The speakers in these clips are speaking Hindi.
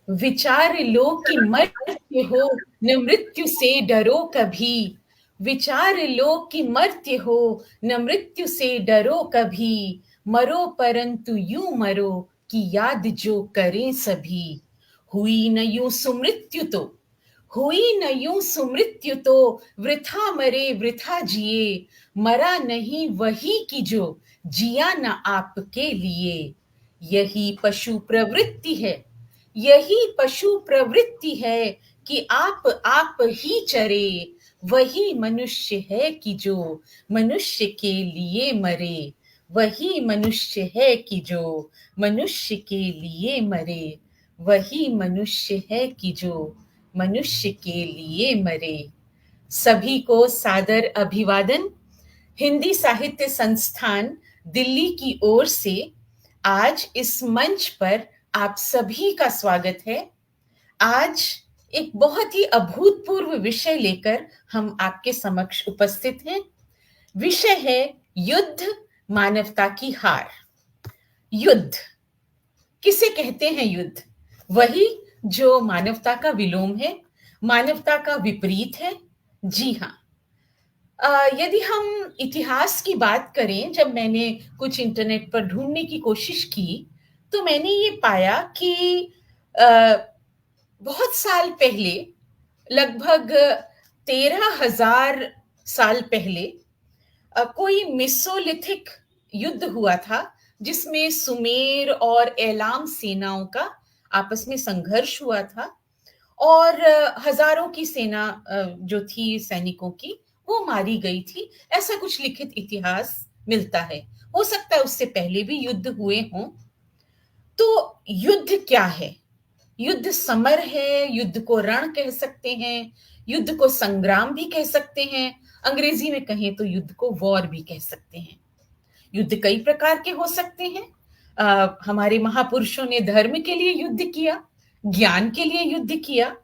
विचार लो कि मर्त्य हो, न मृत्यु से डरो कभी। विचार लो कि मर्त्य हो, न मृत्यु से डरो कभी। मरो परंतु यूं मरो कि याद जो करें सभी। हुई न यूं सुमृत्यु तो, हुई न यूं सुमृत्यु तो, वृथा मरे वृथा जिए। मरा नहीं वही की जो जिया न आपके लिए। यही पशु प्रवृत्ति है, यही पशु प्रवृत्ति है कि आप ही चरे। वही मनुष्य है कि जो मनुष्य के लिए मरे। वही मनुष्य है कि जो मनुष्य के लिए मरे। वही मनुष्य है कि जो मनुष्य के लिए मरे। सभी को सादर अभिवादन। हिंदी साहित्य संस्थान दिल्ली की ओर से आज इस मंच पर आप सभी का स्वागत है। आज एक बहुत ही अभूतपूर्व विषय लेकर हम आपके समक्ष उपस्थित हैं। विषय है युद्ध, मानवता की हार। युद्ध किसे कहते हैं? युद्ध वही जो मानवता का विलोम है, मानवता का विपरीत है। जी हाँ, यदि हम इतिहास की बात करें, जब मैंने कुछ इंटरनेट पर ढूंढने की कोशिश की तो मैंने ये पाया कि अ, बहुत साल पहले, लगभग 13,000 साल पहले, कोई मेसोलिथिक युद्ध हुआ था जिसमें सुमेर और एलाम सेनाओं का आपस में संघर्ष हुआ था। और हजारों की सेना जो थी सैनिकों की, वो मारी गई थी। ऐसा कुछ लिखित इतिहास मिलता है। हो सकता है उससे पहले भी युद्ध हुए हों। तो युद्ध क्या है? युद्ध समर है, युद्ध को रण कह सकते हैं, युद्ध को संग्राम भी कह सकते हैं, अंग्रेजी में कहें तो युद्ध को वॉर भी कह सकते हैं। युद्ध कई प्रकार के हो सकते हैं। हमारे महापुरुषों ने धर्म के लिए युद्ध किया, ज्ञान के लिए युद्ध किया।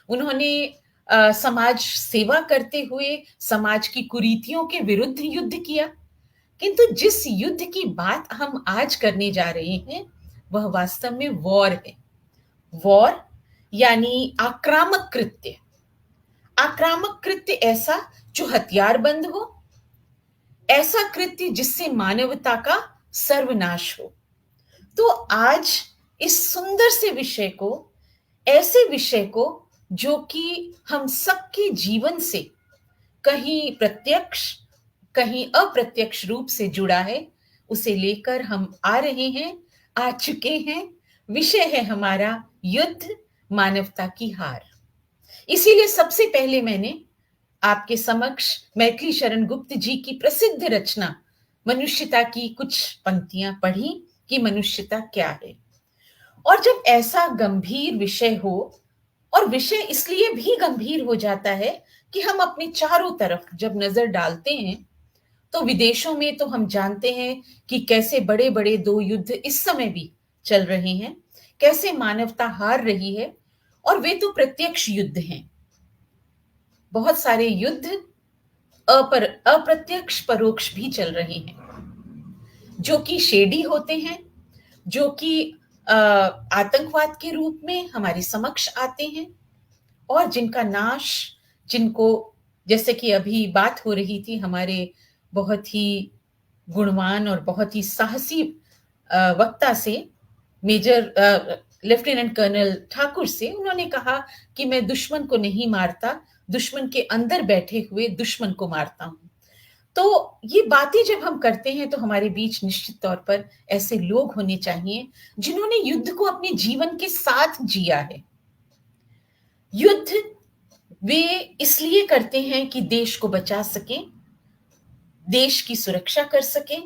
उन्होंने समाज सेवा करते हुए समाज की कुरीतियों के विरुद्ध युद्ध किया। किंतु जिस युद्ध की बात हम आज करने जा रहे हैं वह वास्तव में वॉर है। वॉर यानी आक्रामक कृत्य। आक्रामक कृत्य ऐसा जो हथियारबंद हो, ऐसा कृत्य जिससे मानवता का सर्वनाश हो। तो आज इस सुंदर से विषय को, ऐसे विषय को जो कि हम सबके जीवन से कहीं प्रत्यक्ष कहीं अप्रत्यक्ष रूप से जुड़ा है, उसे लेकर हम आ रहे हैं, आ चुके हैं। विषय है हमारा युद्ध, मानवता की हार। इसीलिए सबसे पहले मैंने आपके समक्ष मैथिली शरण गुप्त जी की प्रसिद्ध रचना मनुष्यता की कुछ पंक्तियां पढ़ी कि मनुष्यता क्या है। और जब ऐसा गंभीर विषय हो, और विषय इसलिए भी गंभीर हो जाता है कि हम अपने चारों तरफ जब नजर डालते हैं तो विदेशों में तो हम जानते हैं कि कैसे बड़े बड़े 2 युद्ध इस समय भी चल रहे हैं, कैसे मानवता हार रही है। और वे तो प्रत्यक्ष युद्ध हैं। बहुत सारे युद्ध अप्रत्यक्ष परोक्ष भी चल रहे हैं, जो कि शेडी होते हैं, जो कि आतंकवाद के रूप में हमारे समक्ष आते हैं, और जिनका नाश, जिनको, जैसे कि अभी बात हो रही थी हमारे बहुत ही गुणवान और बहुत ही साहसी वक्ता से, मेजर लेफ्टिनेंट कर्नल ठाकुर से, उन्होंने कहा कि मैं दुश्मन को नहीं मारता, दुश्मन के अंदर बैठे हुए दुश्मन को मारता हूं। तो ये बातें जब हम करते हैं तो हमारे बीच निश्चित तौर पर ऐसे लोग होने चाहिए जिन्होंने युद्ध को अपने जीवन के साथ जिया है। युद्ध वे इसलिए करते हैं कि देश को बचा सकें, देश की सुरक्षा कर सकें।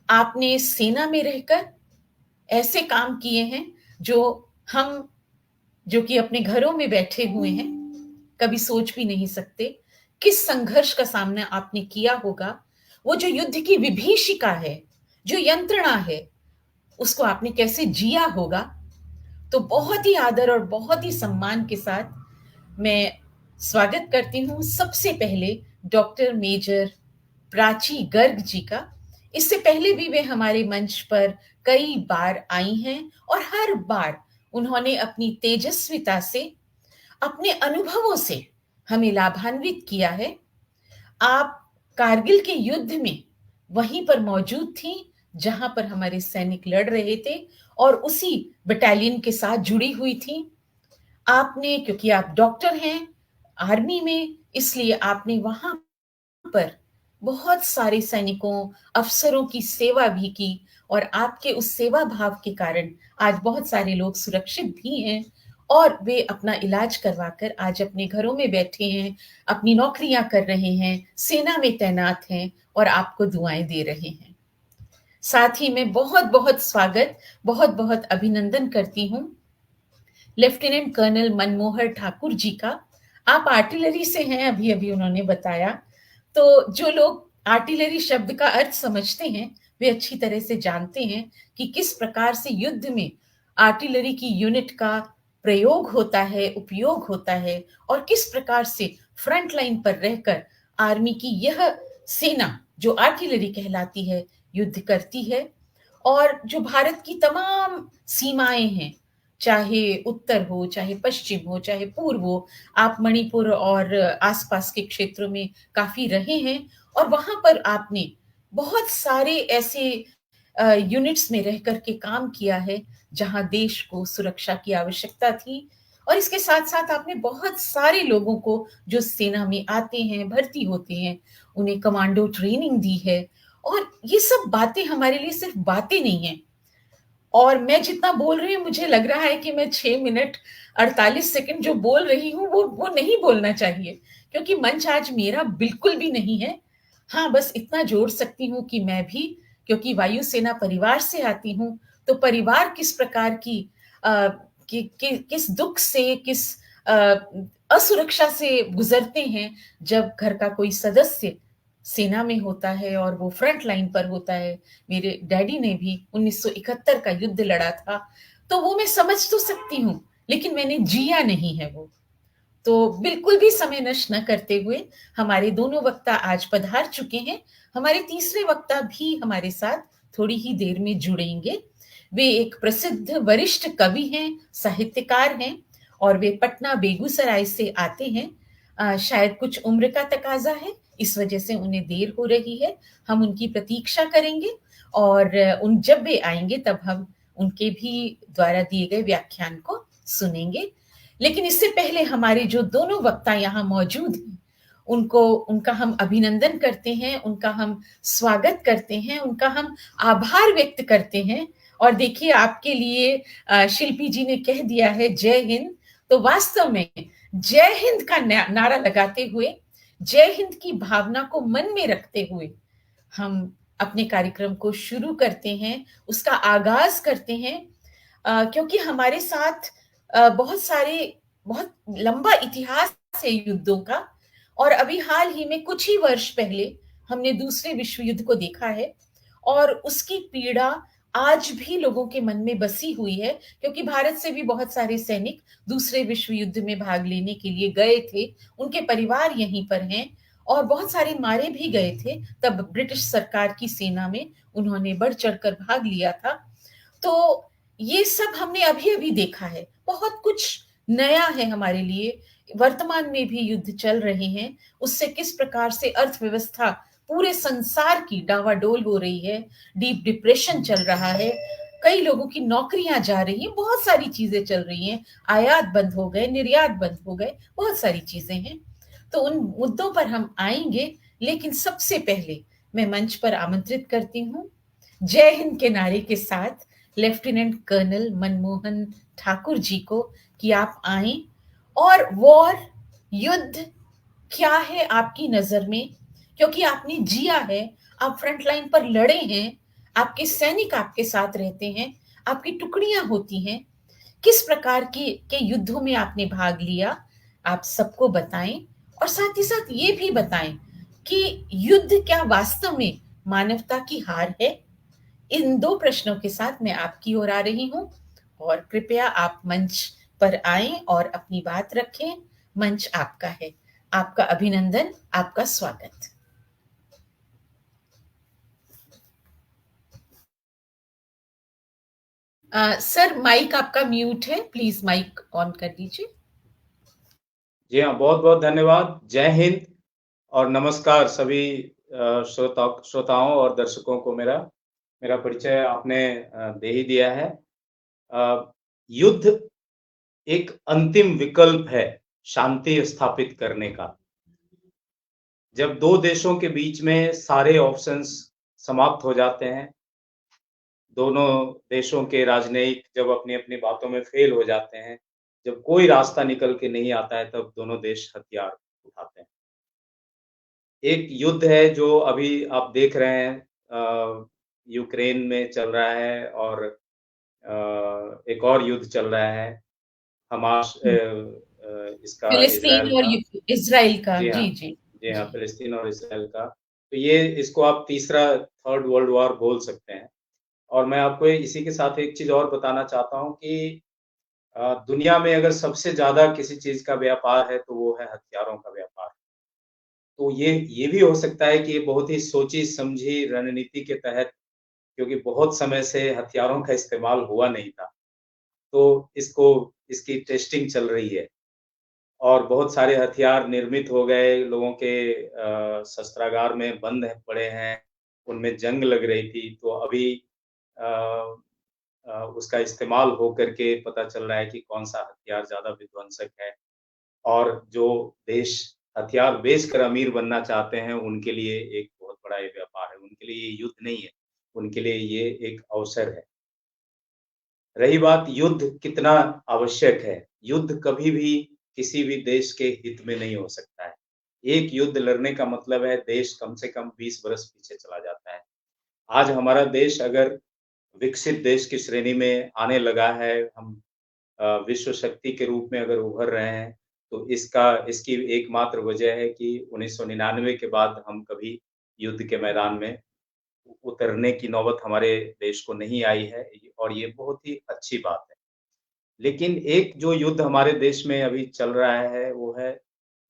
आपने सेना में रहकर ऐसे काम किए हैं जो हम, जो कि अपने घरों में बैठे हुए हैं, कभी सोच भी नहीं सकते किस संघर्ष का सामना आपने किया होगा। वो जो युद्ध की विभीषिका है, जो यंत्रणा है, उसको आपने कैसे जिया होगा। तो बहुत ही आदर और बहुत ही सम्मान के साथ मैं स्वागत करती हूँ सबसे पहले डॉक्टर मेजर प्राची गर्ग जी का। इससे पहले भी वे हमारे मंच पर कई बार आई हैं और हर बार उन्होंने अपनी तेजस्विता से, अपने अनुभवों से हमें लाभान्वित किया है। आप कारगिल के युद्ध में वहीं पर मौजूद थीं, जहां पर हमारे सैनिक लड़ रहे थे और उसी बटालियन के साथ जुड़ी हुई थीं। आपने, क्योंकि आप डॉक्टर हैं आर्मी में, इसलिए आपने वहां पर बहुत सारे सैनिकों, अफसरों की सेवा भी की और आपके उस सेवा भाव के कारण आज बहुत सारे लोग सुरक्षित भी हैं और वे अपना इलाज करवाकर आज अपने घरों में बैठे हैं, अपनी नौकरियां कर रहे हैं, सेना में तैनात हैं और आपको दुआएं दे रहे हैं। साथ ही मैं बहुत बहुत स्वागत, बहुत बहुत अभिनंदन करती हूँ लेफ्टिनेंट कर्नल मनमोहर ठाकुर जी का। आप आर्टिलरी से हैं, अभी अभी उन्होंने बताया। तो जो लोग आर्टिलरी शब्द का अर्थ समझते हैं वे अच्छी तरह से जानते हैं कि किस प्रकार से युद्ध में आर्टिलरी की यूनिट का प्रयोग होता है, उपयोग होता है और किस प्रकार से फ्रंट लाइन पर रहकर आर्मी की यह सेना जो आर्टिलरी कहलाती है युद्ध करती है। और जो भारत की तमाम सीमाएं हैं, चाहे उत्तर हो, चाहे पश्चिम हो, चाहे पूर्व हो, आप मणिपुर और आसपास के क्षेत्रों में काफी रहे हैं और वहां पर आपने बहुत सारे ऐसे यूनिट्स में रह करके काम किया है जहां देश को सुरक्षा की आवश्यकता थी। और इसके साथ साथ आपने बहुत सारे लोगों को जो सेना में आते हैं, भर्ती होते हैं, उन्हें कमांडो ट्रेनिंग दी है। और ये सब बातें हमारे लिए सिर्फ बातें नहीं है। और मैं जितना बोल रही हूँ मुझे लग रहा है कि मैं 6 मिनट 48 सेकंड जो बोल रही हूँ वो नहीं बोलना चाहिए, क्योंकि मंच आज मेरा बिल्कुल भी नहीं है। हाँ, बस इतना जोड़ सकती हूँ कि मैं भी, क्योंकि वायुसेना परिवार से आती हूँ, तो परिवार किस प्रकार की किस दुख से, किस असुरक्षा से गुजरते हैं जब घर का कोई सदस्य सेना में होता है और वो फ्रंट लाइन पर होता है। मेरे डैडी ने भी 1971 का युद्ध लड़ा था, तो वो मैं समझ तो सकती हूँ, लेकिन मैंने जिया नहीं है वो। तो बिल्कुल भी समय नष्ट न करते हुए हमारे दोनों वक्ता आज पधार चुके हैं। हमारे तीसरे वक्ता भी हमारे साथ थोड़ी ही देर में जुड़ेंगे। वे एक प्रसिद्ध वरिष्ठ कवि हैं, साहित्यकार हैं और वे पटना बेगूसराय से आते हैं। शायद कुछ उम्र का तकाजा है, इस वजह से उन्हें देर हो रही है। हम उनकी प्रतीक्षा करेंगे और उन जब वे आएंगे तब हम उनके भी द्वारा दिए गए व्याख्यान को सुनेंगे। लेकिन इससे पहले हमारे जो दोनों वक्ता यहाँ मौजूद हैं, उनको उनका हम अभिनंदन करते हैं, उनका हम स्वागत करते हैं, उनका हम आभार व्यक्त करते हैं। और देखिए, आपके लिए शिल्पी जी ने कह दिया है जय हिंद। तो वास्तव में जय हिंद का नारा लगाते हुए, जय हिंद की भावना को मन में रखते हुए हम अपने कार्यक्रम को शुरू करते हैं, उसका आगाज करते हैं। क्योंकि हमारे साथ बहुत लंबा इतिहास है युद्धों का। और अभी हाल ही में कुछ ही वर्ष पहले हमने दूसरे विश्व युद्ध को देखा है और उसकी पीड़ा आज भी लोगों के मन में बसी हुई है, क्योंकि भारत से भी बहुत सारे सैनिक दूसरे विश्व युद्ध में भाग लेने के लिए गए थे, उनके परिवार यहीं पर हैं और बहुत सारे मारे भी गए थे। तब ब्रिटिश सरकार की सेना में उन्होंने बढ़ चढ़कर भाग लिया था। तो ये सब हमने अभी अभी देखा है, बहुत कुछ नया है हमारे लिए। वर्तमान में भी युद्ध चल रहे हैं, उससे किस प्रकार से अर्थव्यवस्था पूरे संसार की डावाडोल हो रही है, डीप डिप्रेशन चल रहा है, कई लोगों की नौकरियां जा रही हैं, बहुत सारी चीजें चल रही हैं, आयात बंद हो गए, निर्यात बंद हो गए, बहुत सारी चीजें हैं। तो उन मुद्दों पर हम आएंगे, लेकिन सबसे पहले मैं मंच पर आमंत्रित करती हूँ जय हिंद के नारे के साथ लेफ्टिनेंट कर्नल मनमोहन ठाकुर जी को, कि आप आए और वॉर, युद्ध क्या है आपकी नजर में, क्योंकि आपने जिया है, आप फ्रंट लाइन पर लड़े हैं, आपके सैनिक आपके साथ रहते हैं, आपकी टुकड़ियां होती हैं, किस प्रकार के युद्धों में आपने भाग लिया, आप सबको बताएं। और साथ ही साथ ये भी बताएं कि युद्ध क्या वास्तव में मानवता की हार है। इन दो प्रश्नों के साथ मैं आपकी ओर आ रही हूं और कृपया आप मंच पर आएं और अपनी बात रखें। मंच आपका है। आपका अभिनंदन, आपका स्वागत। सर माइक आपका म्यूट है, प्लीज माइक ऑन कर दीजिए। जी हाँ, बहुत बहुत धन्यवाद। जय हिंद और नमस्कार सभी श्रोताओं और दर्शकों को। मेरा परिचय आपने दे ही दिया है। युद्ध एक अंतिम विकल्प है शांति स्थापित करने का। जब दो देशों के बीच में सारे ऑप्शंस समाप्त हो जाते हैं, दोनों देशों के राजनयिक जब अपनी-अपनी बातों में फेल हो जाते हैं, जब कोई रास्ता निकल के नहीं आता है, तब दोनों देश हथियार उठाते हैं। एक युद्ध है जो अभी आप देख रहे हैं, यूक्रेन में चल रहा है और एक और युद्ध चल रहा है हमास इसका फिलिस्तीन इज़राइल और का। इज़राइल का, जी हाँ, जी, जी, जी हाँ, जी। फ़िलिस्तीन और इज़राइल का। तो ये इसको आप तीसरा थर्ड वर्ल्ड वॉर बोल सकते हैं। और मैं आपको इसी के साथ एक चीज़ और बताना चाहता हूँ कि दुनिया में अगर सबसे ज़्यादा किसी चीज़ का व्यापार है, तो वो है हथियारों का व्यापार। तो ये भी हो सकता है कि ये बहुत ही सोची-समझी रणनीति के तहत, क्योंकि बहुत समय से हथियारों का इस्तेमाल हुआ नहीं था, तो इसकी टेस्टिंग चल रही है और बहुत सारे हथियार निर्मित हो गए, लोगों के शस्त्रागार में बंद पड़े हैं, उनमें जंग लग रही थी, तो अभी अ उसका इस्तेमाल हो कर के पता चल रहा है कि कौन-सा हथियार ज़्यादा विध्वंसक है। और जो देश हथियार बेचकर अमीर बनना चाहते हैं, उनके लिए एक बहुत बड़ा ये व्यापार है। उनके लिए ये युद्ध नहीं है, उनके लिए ये एक अवसर है। रही बात युद्ध कितना आवश्यक है, युद्ध कभी भी किसी भी देश के हित में नहीं हो सकता है। एक युद्ध लड़ने का मतलब है देश कम से कम 20 बरस पीछे चला जाता है। आज हमारा देश अगर विकसित देश की श्रेणी में आने लगा है, हम विश्व शक्ति के रूप में अगर उभर रहे हैं, तो इसकी एकमात्र वजह है कि 1999 के बाद हम कभी युद्ध के मैदान में उतरने की नौबत हमारे देश को नहीं आई है और ये बहुत ही अच्छी बात है। लेकिन एक जो युद्ध हमारे देश में अभी चल रहा है, वो है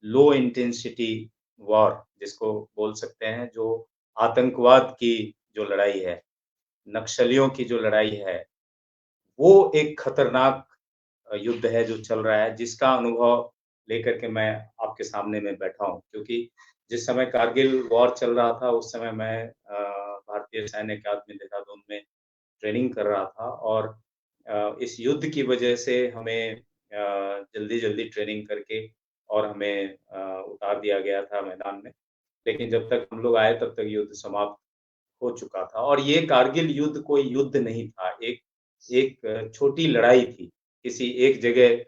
लो इंटेंसिटी वॉर, जिसको बोल सकते हैं, जो आतंकवाद की जो लड़ाई है, नक्सलियों की जो लड़ाई है, वो एक खतरनाक युद्ध है जो चल रहा है, जिसका अनुभव लेकर के मैं आपके सामने में बैठा हूँ। क्योंकि जिस समय कारगिल वॉर चल रहा था, उस समय मैं भारतीय सैन्य अकादमी देहरादून में ट्रेनिंग कर रहा था और इस युद्ध की वजह से हमें जल्दी-जल्दी ट्रेनिंग करके और हमें उतार दिया गया था मैदान में। लेकिन जब तक हम लोग आए, तब तक युद्ध समाप्त हो चुका था और ये कारगिल युद्ध कोई युद्ध नहीं था, एक एक छोटी लड़ाई थी। किसी एक जगह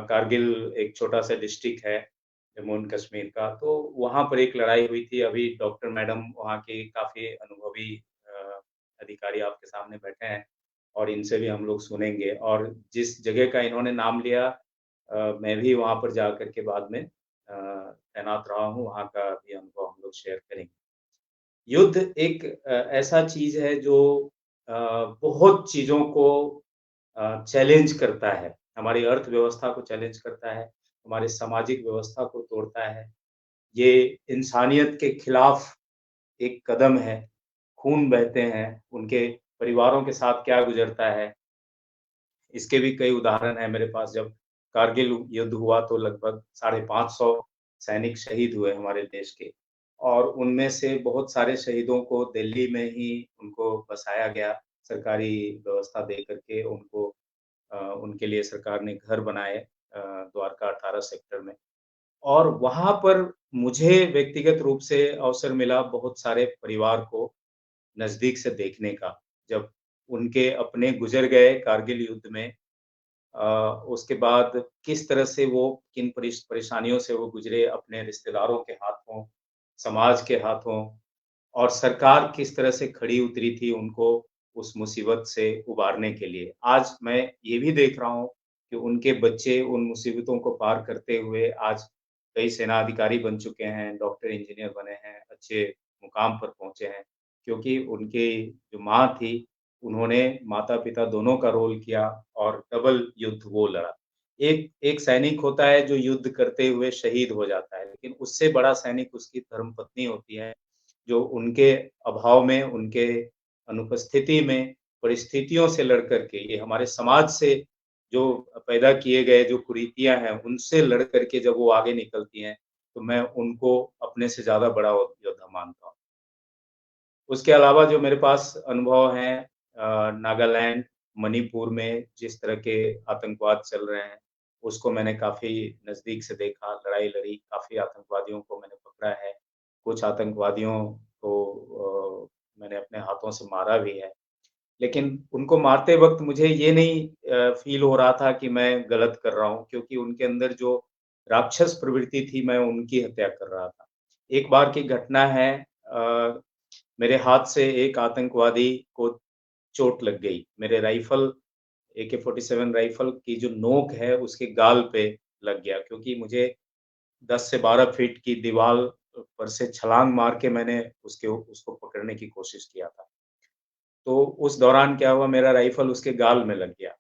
कारगिल एक छोटा-सा डिस्ट्रिक्ट है, जम्मू एंड कश्मीर का, तो वहाँ पर एक लड़ाई हुई थी। अभी डॉक्टर मैडम वहाँ की काफ़ी अनुभवी अधिकारी आपके सामने बैठे हैं और इनसे भी हम लोग सुनेंगे और जिस जगह का इन्होंने नाम लिया, मैं भी वहाँ पर जाकर के बाद में तैनात रहा हूँ, वहाँ का भी अनुभव हम लोग शेयर करेंगे। युद्ध एक ऐसा चीज़ है जो अ, बहुत चीज़ों को चैलेंज करता है। हमारी अर्थव्यवस्था को चैलेंज करता है, हमारे सामाजिक व्यवस्था को तोड़ता है। ये इंसानियत के खिलाफ एक कदम है, खून बहते हैं, उनके परिवारों के साथ क्या गुज़रता है, इसके भी कई उदाहरण हैं मेरे पास। जब कारगिल युद्ध हुआ तो लगभग 550 सैनिक शहीद हुए हमारे देश के और उनमें से बहुत सारे शहीदों को दिल्ली में ही उनको बसाया गया, सरकारी व्यवस्था दे करके उनको उनके लिए सरकार ने घर बनाए द्वारका 18 सेक्टर में। और वहाँ पर मुझे व्यक्तिगत रूप से अवसर मिला बहुत सारे परिवार को नज़दीक से देखने का। जब उनके अपने गुज़र गए कारगिल युद्ध में, अ, उसके बाद किस तरह से वो किन परेशानियों से वो गुज़रे अपने रिश्तेदारों के हाथों, समाज के हाथों और सरकार किस तरह से खड़ी उतरी थी उनको उस मुसीबत से उबारने के लिए। आज मैं ये भी देख रहा हूँ कि उनके बच्चे उन मुसीबतों को पार करते हुए आज कई सेना अधिकारी बन चुके हैं, डॉक्टर, इंजीनियर बने हैं, अच्छे मुकाम पर पहुँचे हैं। क्योंकि उनकी जो माँ थी, उन्होंने माता-पिता दोनों का रोल किया और डबल युद्ध वो लड़ा। एक एक सैनिक होता है जो युद्ध करते हुए शहीद हो जाता है, लेकिन उससे बड़ा सैनिक उसकी धर्मपत्नी होती है, जो उनके अभाव में, उनके अनुपस्थिति में परिस्थितियों से लड़ करके, ये हमारे समाज से जो पैदा किए गए जो कुरीतियाँ हैं, उनसे लड़ करके जब वो आगे निकलती हैं, तो मैं उनको अपने से ज़्यादा बड़ा योद्धा मानता हूँ। उसके अलावा जो मेरे पास अनुभव हैं नागालैंड, मणिपुर में जिस तरह के आतंकवाद चल रहे हैं, उसको मैंने काफ़ी नज़दीक से देखा, लड़ाई लड़ी, काफ़ी आतंकवादियों को मैंने पकड़ा है। कुछ आतंकवादियों को मैंने अपने हाथों से मारा भी है। लेकिन उनको मारते वक़्त मुझे ये नहीं फ़ील हो रहा था कि मैं गलत कर रहा हूँ, क्योंकि उनके अंदर जो राक्षस प्रवृत्ति थी, मैं उनकी हत्या कर रहा था। एक बार की घटना है मेरे हाथ से एक आतंकवादी को चोट लग गई। मेरे राइफ़ल AK-47 राइफ़ल की जो नोक है, उसके गाल पे लग गया, क्योंकि मुझे 10 से 12 फीट की दीवार पर से छलांग मार के मैंने उसको पकड़ने की कोशिश किया था। तो उस दौरान क्या हुआ, मेरा राइफ़ल उसके गाल में लग गया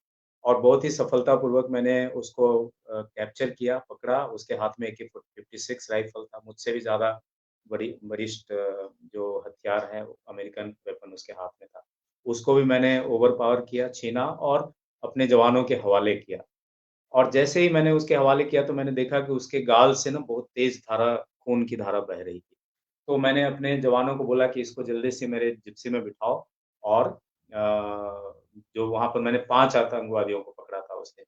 और बहुत ही सफलतापूर्वक मैंने उसको कैप्चर किया, पकड़ा। उसके हाथ में AK-56 राइफ़ल था, मुझसे भी ज़्यादा वरिष्ठ जो हथियार है, अमेरिकन वेपन उसके हाथ में था। उसको भी मैंने ओवरपावर किया, छीना और अपने जवानों के हवाले किया। और जैसे ही मैंने उसके हवाले किया, तो मैंने देखा कि उसके गाल से ना बहुत तेज़ धारा खून की धारा बह रही थी। तो मैंने अपने जवानों को बोला कि इसको जल्दी से मेरे जिप्सी में बिठाओ और जो वहाँ पर मैंने 5 आतंकवादियों को पकड़ा था उस दिन।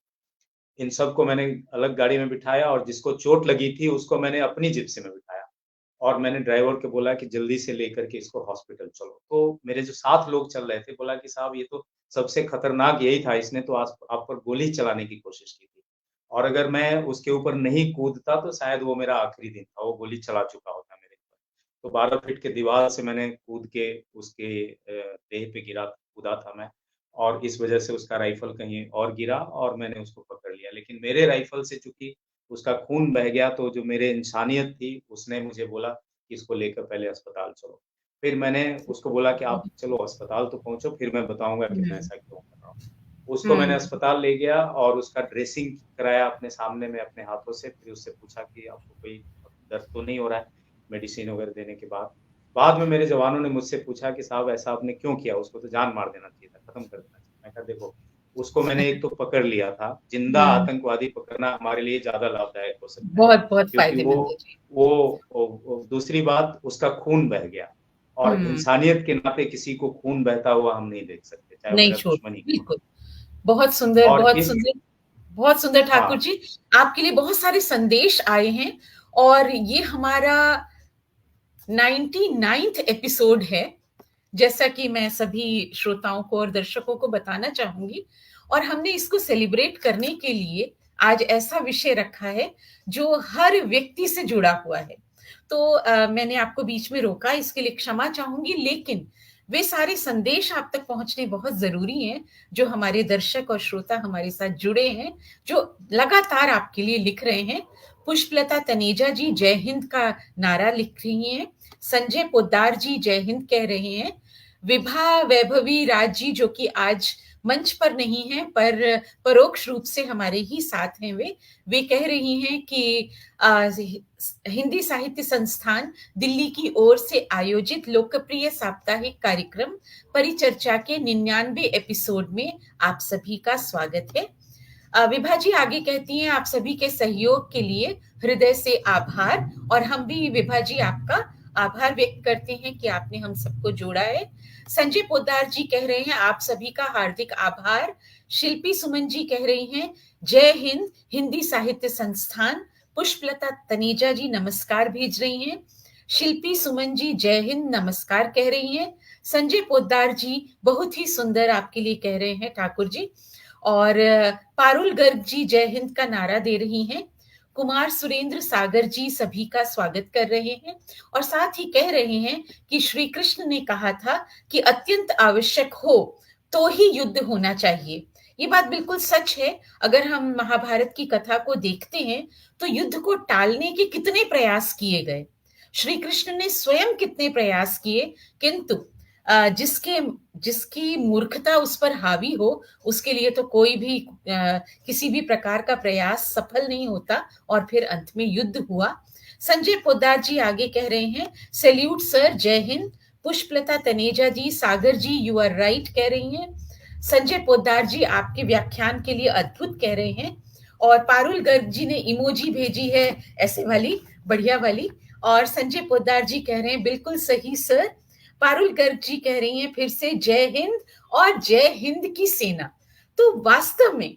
इन सबको मैंने अलग गाड़ी में बिठाया और जिसको चोट लगी थी, उसको मैंने अपनी जिप्सी में बिठाया और मैंने ड्राइवर को बोला कि जल्दी से लेकर के इसको हॉस्पिटल चलो। तो मेरे जो साथ लोग चल रहे थे, बोला कि साहब ये तो सबसे खतरनाक यही था, इसने तो आप पर गोली चलाने की कोशिश की थी और अगर मैं उसके ऊपर नहीं कूदता, तो शायद वो मेरा आखिरी दिन था, वो गोली चला चुका होता मेरे ऊपर। तो 12 फीट की दीवार से मैंने कूद के उसके देह पे कूदा था मैं और इस वजह से उसका राइफ़ल कहीं और गिरा और मैंने उसको पकड़ लिया। लेकिन मेरे राइफ़ल से चूँकि उसका खून बह गया, तो जो मेरे इंसानियत थी, उसने मुझे बोला कि इसको लेकर पहले अस्पताल चलो। फिर मैंने उसको बोला कि आप चलो अस्पताल तो पहुँचो, फिर मैं बताऊँगा कि मैं हुँ, ऐसा क्यों कर रहा हूँ। उसको मैंने हुँ। अस्पताल ले गया और उसका ड्रेसिंग कराया अपने सामने में अपने हाथों से, फिर उससे पूछा कि आपको कोई दर्द तो नहीं हो रहा है, मेडिसिन वगैरह देने के बाद। बाद में मेरे जवानों ने मुझसे पूछा कि साहब ऐसा आपने क्यों किया? उसको तो जान मार देना चाहिए था, खत्म कर देना चाहिए। मैं कहा देखो, उसको मैंने एक तो पकड़ लिया था, जिंदा हुँ, आतंकवादी पकड़ना हमारे लिए ज़्यादा लाभदायक हो सकता है, बहुत-बहुत क्योंकि फ़ायदेमंद है जी। वो दूसरी बात उसका खून बह गया और हुँ, इंसानियत के नाते किसी को खून बहता हुआ हम नहीं देख सकते, चाहे वो नहीं मेरा छोड़ दुश्मन ही क्यों ना बिल्कुल। बहुत सुंदर, हो। और बहुत इस सुंदर, बहुत सुंदर ठाकुर हाँ, जी। आपके लिए बहुत सारे संदेश आए हैं और ये हमारा 99th एपिसोड है। जैसा कि मैं सभी श्रोताओं को और दर्शकों को बताना चाहूँगी और हमने इसको सेलिब्रेट करने के लिए आज ऐसा विषय रखा है जो हर व्यक्ति से जुड़ा हुआ है। तो मैंने आपको बीच में रोका, इसके लिए क्षमा चाहूँगी, लेकिन वे सारे संदेश आप तक पहुँचने बहुत ज़रूरी हैं, जो हमारे दर्शक और श्रोता हमारे साथ जुड़े हैं, जो लगातार आपके लिए लिख रहे हैं। पुष्पलता तनेजा जी जय हिंद का नारा लिख रही हैं। संजय पोद्दार जी जय हिंद कह रहे हैं। विभा वैभवी राज जी जो कि आज मंच पर नहीं है पर परोक्ष रूप से हमारे ही साथ हैं, वे कह रही हैं कि हिंदी साहित्य संस्थान दिल्ली की ओर से आयोजित लोकप्रिय साप्ताहिक कार्यक्रम परिचर्चा के 99 एपिसोड में आप सभी का स्वागत है। विभा जी आगे कहती हैं, आप सभी के सहयोग के लिए हृदय से आभार और हम भी विभा जी आपका आभार व्यक्त करते हैं कि आपने हम सबको जोड़ा है। संजय पोद्दार जी कह रहे हैं आप सभी का हार्दिक आभार। शिल्पी सुमन जी कह रही हैं जय हिंद हिंदी साहित्य संस्थान। पुष्पलता तनेजा जी नमस्कार भेज रही हैं। शिल्पी सुमन जी जय हिंद नमस्कार कह रही हैं। संजय पोद्दार जी बहुत ही सुंदर आपके लिए कह रहे हैं ठाकुर जी। और पारुल गर्ग जी जय हिंद का नारा दे रही हैं। कुमार सुरेंद्र सागर जी सभी का स्वागत कर रहे हैं और साथ ही कह रहे हैं कि श्री कृष्ण ने कहा था कि अत्यंत आवश्यक हो तो ही युद्ध होना चाहिए। ये बात बिल्कुल सच है। अगर हम महाभारत की कथा को देखते हैं तो युद्ध को टालने के कितने प्रयास किए गए, श्री कृष्ण ने स्वयं कितने प्रयास किए, किंतु जिसके जिसकी मूर्खता उस पर हावी हो उसके लिए तो कोई भी किसी भी प्रकार का प्रयास सफल नहीं होता और फिर अंत में युद्ध हुआ। संजय पोद्दार जी आगे कह रहे हैं सैल्यूट सर जय हिंद। पुष्पलता तनेजा जी सागर जी यू आर राइट कह रही हैं। संजय पोद्दार जी आपके व्याख्यान के लिए अद्भुत कह रहे हैं, और पारुल गर्ग जी ने इमोजी भेजी है ऐसे वाली, बढ़िया वाली। और संजय पोद्दार जी कह रहे हैं बिल्कुल सही सर। पारुल गर्ग जी कह रही हैं फिर से जय हिंद और जय हिंद की सेना। तो वास्तव में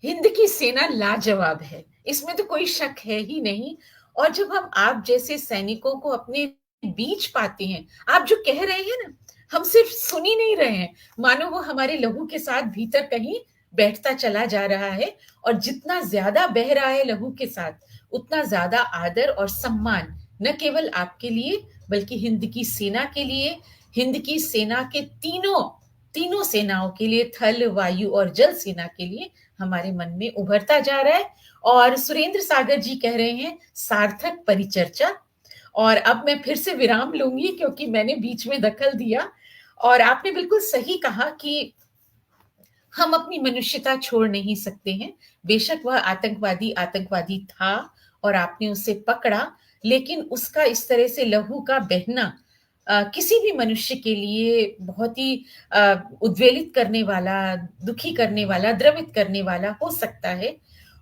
हिंद की सेना लाजवाब है, इसमें तो कोई शक है ही नहीं। और जब हम आप जैसे सैनिकों को अपने बीच पाते हैं, आप जो कह रहे हैं ना, हम सिर्फ सुन ही नहीं रहे हैं, मानो वो हमारे लहू के साथ भीतर कहीं बैठता चला जा रहा है। और जितना ज्यादा बह रहा है लहू के साथ, उतना ज्यादा आदर और सम्मान न केवल आपके लिए बल्कि हिंद की सेना के लिए, हिंद की सेना के तीनों तीनों सेनाओं के लिए, थल वायु और जल सेना के लिए हमारे मन में उभरता जा रहा है। और सुरेंद्र सागर जी कह रहे हैं सार्थक परिचर्चा। और अब मैं फिर से विराम लूंगी क्योंकि मैंने बीच में दखल दिया। और आपने बिल्कुल सही कहा कि हम अपनी मनुष्यता छोड़ नहीं सकते हैं। बेशक वह आतंकवादी आतंकवादी था और आपने उसे पकड़ा, लेकिन उसका इस तरह से लहू का बहना किसी भी मनुष्य के लिए बहुत ही उद्वेलित करने वाला, दुखी करने वाला, द्रवित करने वाला हो सकता है।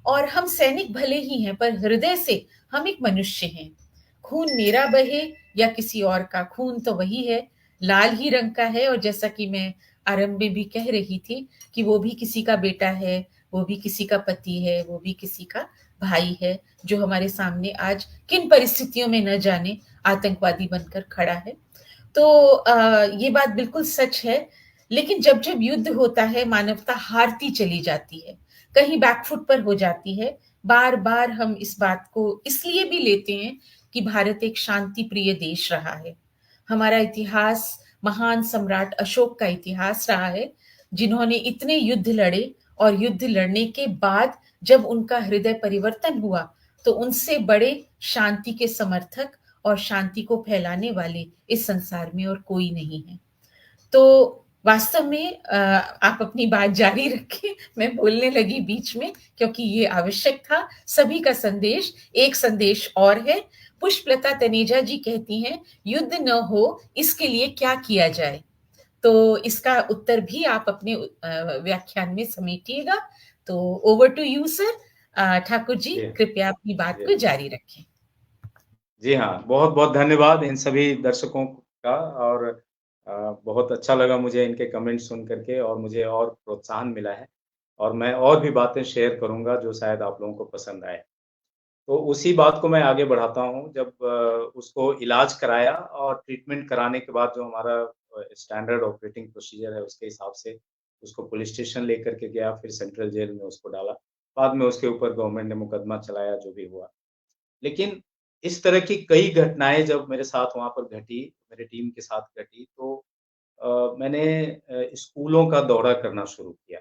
और हम सैनिक भले ही हैं पर हृदय से हम एक मनुष्य हैं। खून मेरा बहे या किसी और का, खून तो वही है, लाल ही रंग का है। और जैसा कि मैं आरंभ में भी कह रही थी कि वो भी किसी का बेटा है, वो भी किसी का पति है, वो भी किसी का भाई है, जो हमारे सामने आज किन परिस्थितियों में न जाने आतंकवादी बनकर खड़ा है। तो ये बात बिल्कुल सच है। लेकिन जब जब युद्ध होता है, मानवता हारती चली जाती है, कहीं बैकफुट पर हो जाती है। बार बार हम इस बात को इसलिए भी लेते हैं कि भारत एक शांति प्रिय देश रहा है। हमारा इतिहास महान सम्राट अशोक का इतिहास रहा है, जिन्होंने इतने युद्ध लड़े, और युद्ध लड़ने के बाद जब उनका हृदय परिवर्तन हुआ, तो उनसे बड़े शांति के समर्थक और शांति को फैलाने वाले इस संसार में और कोई नहीं है। तो वास्तव में आप अपनी बात जारी रखें, मैं बोलने लगी बीच में क्योंकि ये आवश्यक था। सभी का संदेश, एक संदेश और है। पुष्पलता तनेजा जी कहती हैं युद्ध न हो इसके लिए क्या किया जाए। तो इसका उत्तर भी आप अपने व्याख्यान में समेटिएगा। तो over to you sir. Thakur ji कृपया अपनी बात को जारी रखें। जी हाँ, बहुत-बहुत धन्यवाद इन सभी दर्शकों का। और बहुत अच्छा लगा मुझे इनके कमेंट सुन कर के, और मुझे और प्रोत्साहन मिला है, और मैं और भी बातें शेयर करूँगा जो शायद आप लोगों को पसंद आए। तो उसी बात को मैं आगे बढ़ाता हूँ। जब उसको इलाज कराया और ट्रीटमेंट कराने के बाद जो हमारा स्टैंडर्ड ऑपरेटिंग प्रोसीजर है उसके हिसाब से उसको पुलिस स्टेशन लेकर के गया, फिर सेंट्रल जेल में उसको डाला। बाद में उसके ऊपर गवर्नमेंट ने मुकदमा चलाया, जो भी हुआ। लेकिन इस तरह की कई घटनाएँ जब मेरे साथ वहाँ पर घटी, मेरे टीम के साथ घटी, तो मैंने स्कूलों का दौरा करना शुरू किया।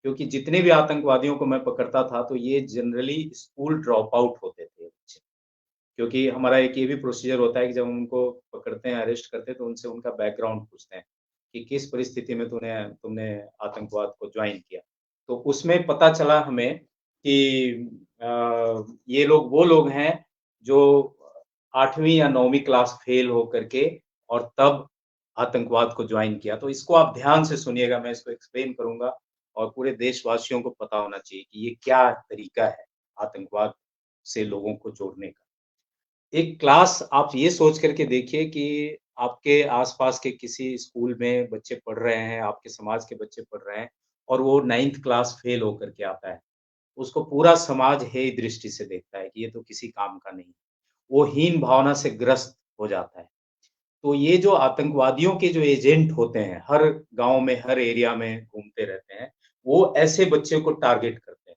क्योंकि जितने भी आतंकवादियों को मैं पकड़ता था, तो ये जनरली स्कूल ड्रॉप आउट होते थे बच्चे। क्योंकि हमारा एक ये भी प्रोसीजर होता है कि जब हम उनको पकड़ते हैं, अरेस्ट करते हैं, तो उनसे उनका बैकग्राउंड पूछते हैं कि किस परिस्थिति में तुमने आतंकवाद को जॉइन किया। तो उसमें पता चला हमें कि ये लोग वो लोग हैं जो 8वीं या 9वीं क्लास फेल हो करके और तब आतंकवाद को जॉइन किया। तो इसको आप ध्यान से सुनिएगा, मैं इसको एक्सप्लेन करूँगा, और पूरे देशवासियों को पता होना चाहिए कि ये क्या तरीका है आतंकवाद से लोगों को जोड़ने का। एक क्लास आप ये सोच करके देखिए कि आपके आस-पास के किसी स्कूल में बच्चे पढ़ रहे हैं, आपके समाज के बच्चे पढ़ रहे हैं, और वो 9th क्लास फेल होकर के आता है। उसको पूरा समाज हेय दृष्टि से देखता है कि ये तो किसी काम का नहीं। वो हीन भावना से ग्रस्त हो जाता है। तो ये जो आतंकवादियों के जो एजेंट होते हैं, हर गाँव में, हर एरिया में घूमते रहते हैं, वो ऐसे बच्चे को टारगेट करते हैं।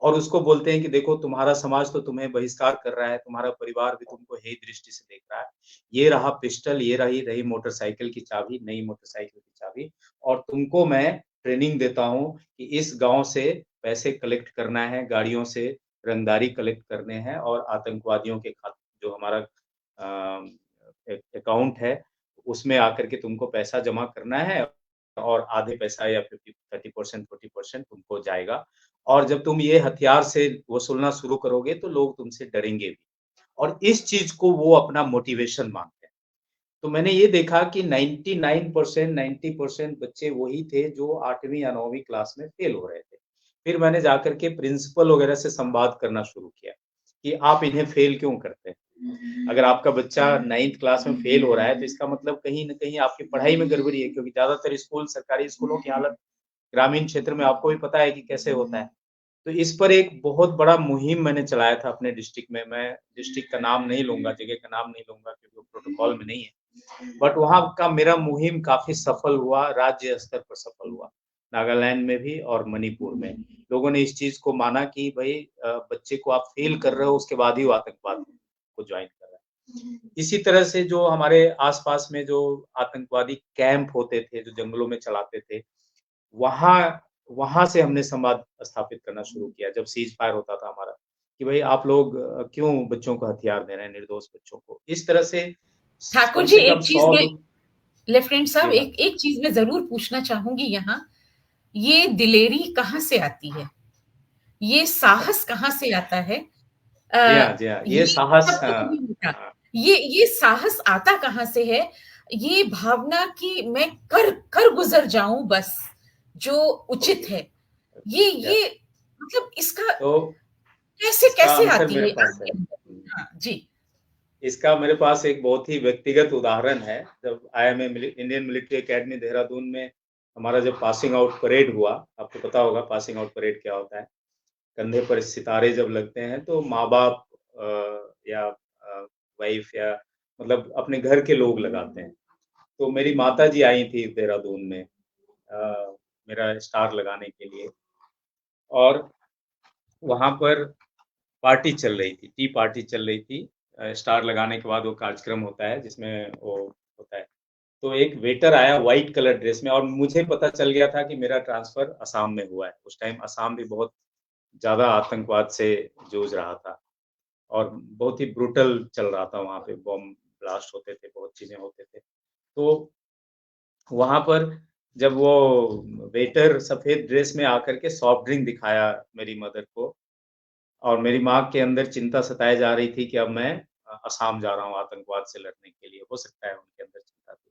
और उसको बोलते हैं कि देखो तुम्हारा समाज तो तुम्हें बहिष्कार कर रहा है, तुम्हारा परिवार भी तुमको हेय दृष्टि से देख रहा है। ये रहा पिस्टल, ये रही मोटरसाइकिल की चाबी, नई मोटरसाइकिल की चाबी, और तुमको मैं ट्रेनिंग देता हूँ कि इस गाँव से पैसे कलेक्ट करना है, गाड़ियों से रंगदारी कलेक्ट करने हैं, और आतंकवादियों के जो हमारा अकाउंट है, उसमें आकर के तुमको पैसा जमा करना है, और आधे पैसा या 50 30% 40% तुमको जाएगा। और जब तुम ये हथियार से वसूलना शुरू करोगे तो लोग तुमसे डरेंगे भी। और इस चीज़ को वो अपना मोटिवेशन मानते हैं। तो मैंने ये देखा कि 99% 90% बच्चे वही थे जो 8वीं या 9वीं क्लास में फेल हो रहे थे। फिर मैंने जाकर के प्रिंसिपल वगैरह से संवाद करना शुरू किया कि आप इन्हें फेल क्यों करते हैं? अगर आपका बच्चा 9th क्लास में फेल हो रहा है तो इसका मतलब कहीं न कहीं आपकी पढ़ाई में गड़बड़ी है, क्योंकि ज़्यादातर स्कूल सरकारी स्कूलों की हालत ग्रामीण क्षेत्र में आपको भी पता है कि कैसे होता है। तो इस पर एक बहुत बड़ा मुहिम मैंने चलाया था अपने डिस्ट्रिक्ट में। मैं डिस्ट्रिक्ट का नाम नहीं लूँगा, जगह का नाम नहीं लूँगा क्योंकि वो प्रोटोकॉल में नहीं है। बट वहाँ का मेरा मुहिम काफ़ी सफल हुआ, राज्य स्तर पर सफल हुआ। नागालैंड में भी और मणिपुर में। लोगों ने इस चीज़ को माना कि भई बच्चे को आप फ़ेल कर रहे हो उसके बाद ही वो आतंकवाद को जॉइन कर रहा है। इसी तरह से जो हमारे आस-पास में जो आतंकवादी कैंप होते थे, जो जंगलों में चलाते थे, वहाँ वहाँ से हमने संवाद स्थापित करना शुरू किया जब सीज़ फायर होता था हमारा, कि भई आप लोग क्यों बच्चों को हथियार दे रहे हैं, निर्दोष बच्चों को। इस तरह से ठाकुर कम जी, से कम एक चीज 100 में लोग। लेफ्टिनेंट साहब, जी हाँ। एक एक चीज मैं जरूर पूछना चाहूंगी यहाँ। ये दिलेरी कहाँ से आती है? ये साहस कहाँ से आता है? जी हाँ, जी हाँ। ये ये साहस सब तो कभी होता, हाँ, ये साहस आता कहाँ से है? ये भावना कि मैं कर कर गुजर जाऊं बस, जो उचित ओके, है। ये या मतलब इसका तो कैसे इसका कैसे आंसर आती मेरे है पास है। आपके अंदर? हाँ जी। इसका मेरे पास एक बहुत ही व्यक्तिगत उदाहरण है। जब IMA Indian military academy Dehradun में हमारा जब पासिंग आउट परेड हुआ, आपको पता होगा पासिंग आउट परेड क्या होता है। कंधे पर सितारे जब लगते हैं तो माँ-बाप या वाइफ या मतलब अपने घर के लोग लगाते हैं। तो मेरी माताजी आई थी देहरादून में मेरा स्टार लगाने के लिए, और वहाँ पर पार्टी चल रही थी, टी पार्टी चल रही थी। स्टार लगाने के बाद वो कार्यक्रम होता है जिसमें वो होता है। तो एक वेटर आया व्हाइट कलर ड्रेस में, और मुझे पता चल गया था कि मेरा ट्रांसफ़र असम में हुआ है। उस टाइम असम भी बहुत ज़्यादा आतंकवाद से जूझ रहा था और बहुत ही ब्रूटल चल रहा था वहाँ पे, बम ब्लास्ट होते थे, बहुत चीज़ें होते थे। तो वहाँ पर जब वो वेटर सफ़ेद ड्रेस में आकर के सॉफ्ट ड्रिंक दिखाया मेरी मदर को, और मेरी माँ के अंदर चिंता सताए जा रही थी कि अब मैं असम जा रहा हूँ आतंकवाद से लड़ने के लिए, हो सकता है उनके अंदर चिंता थी।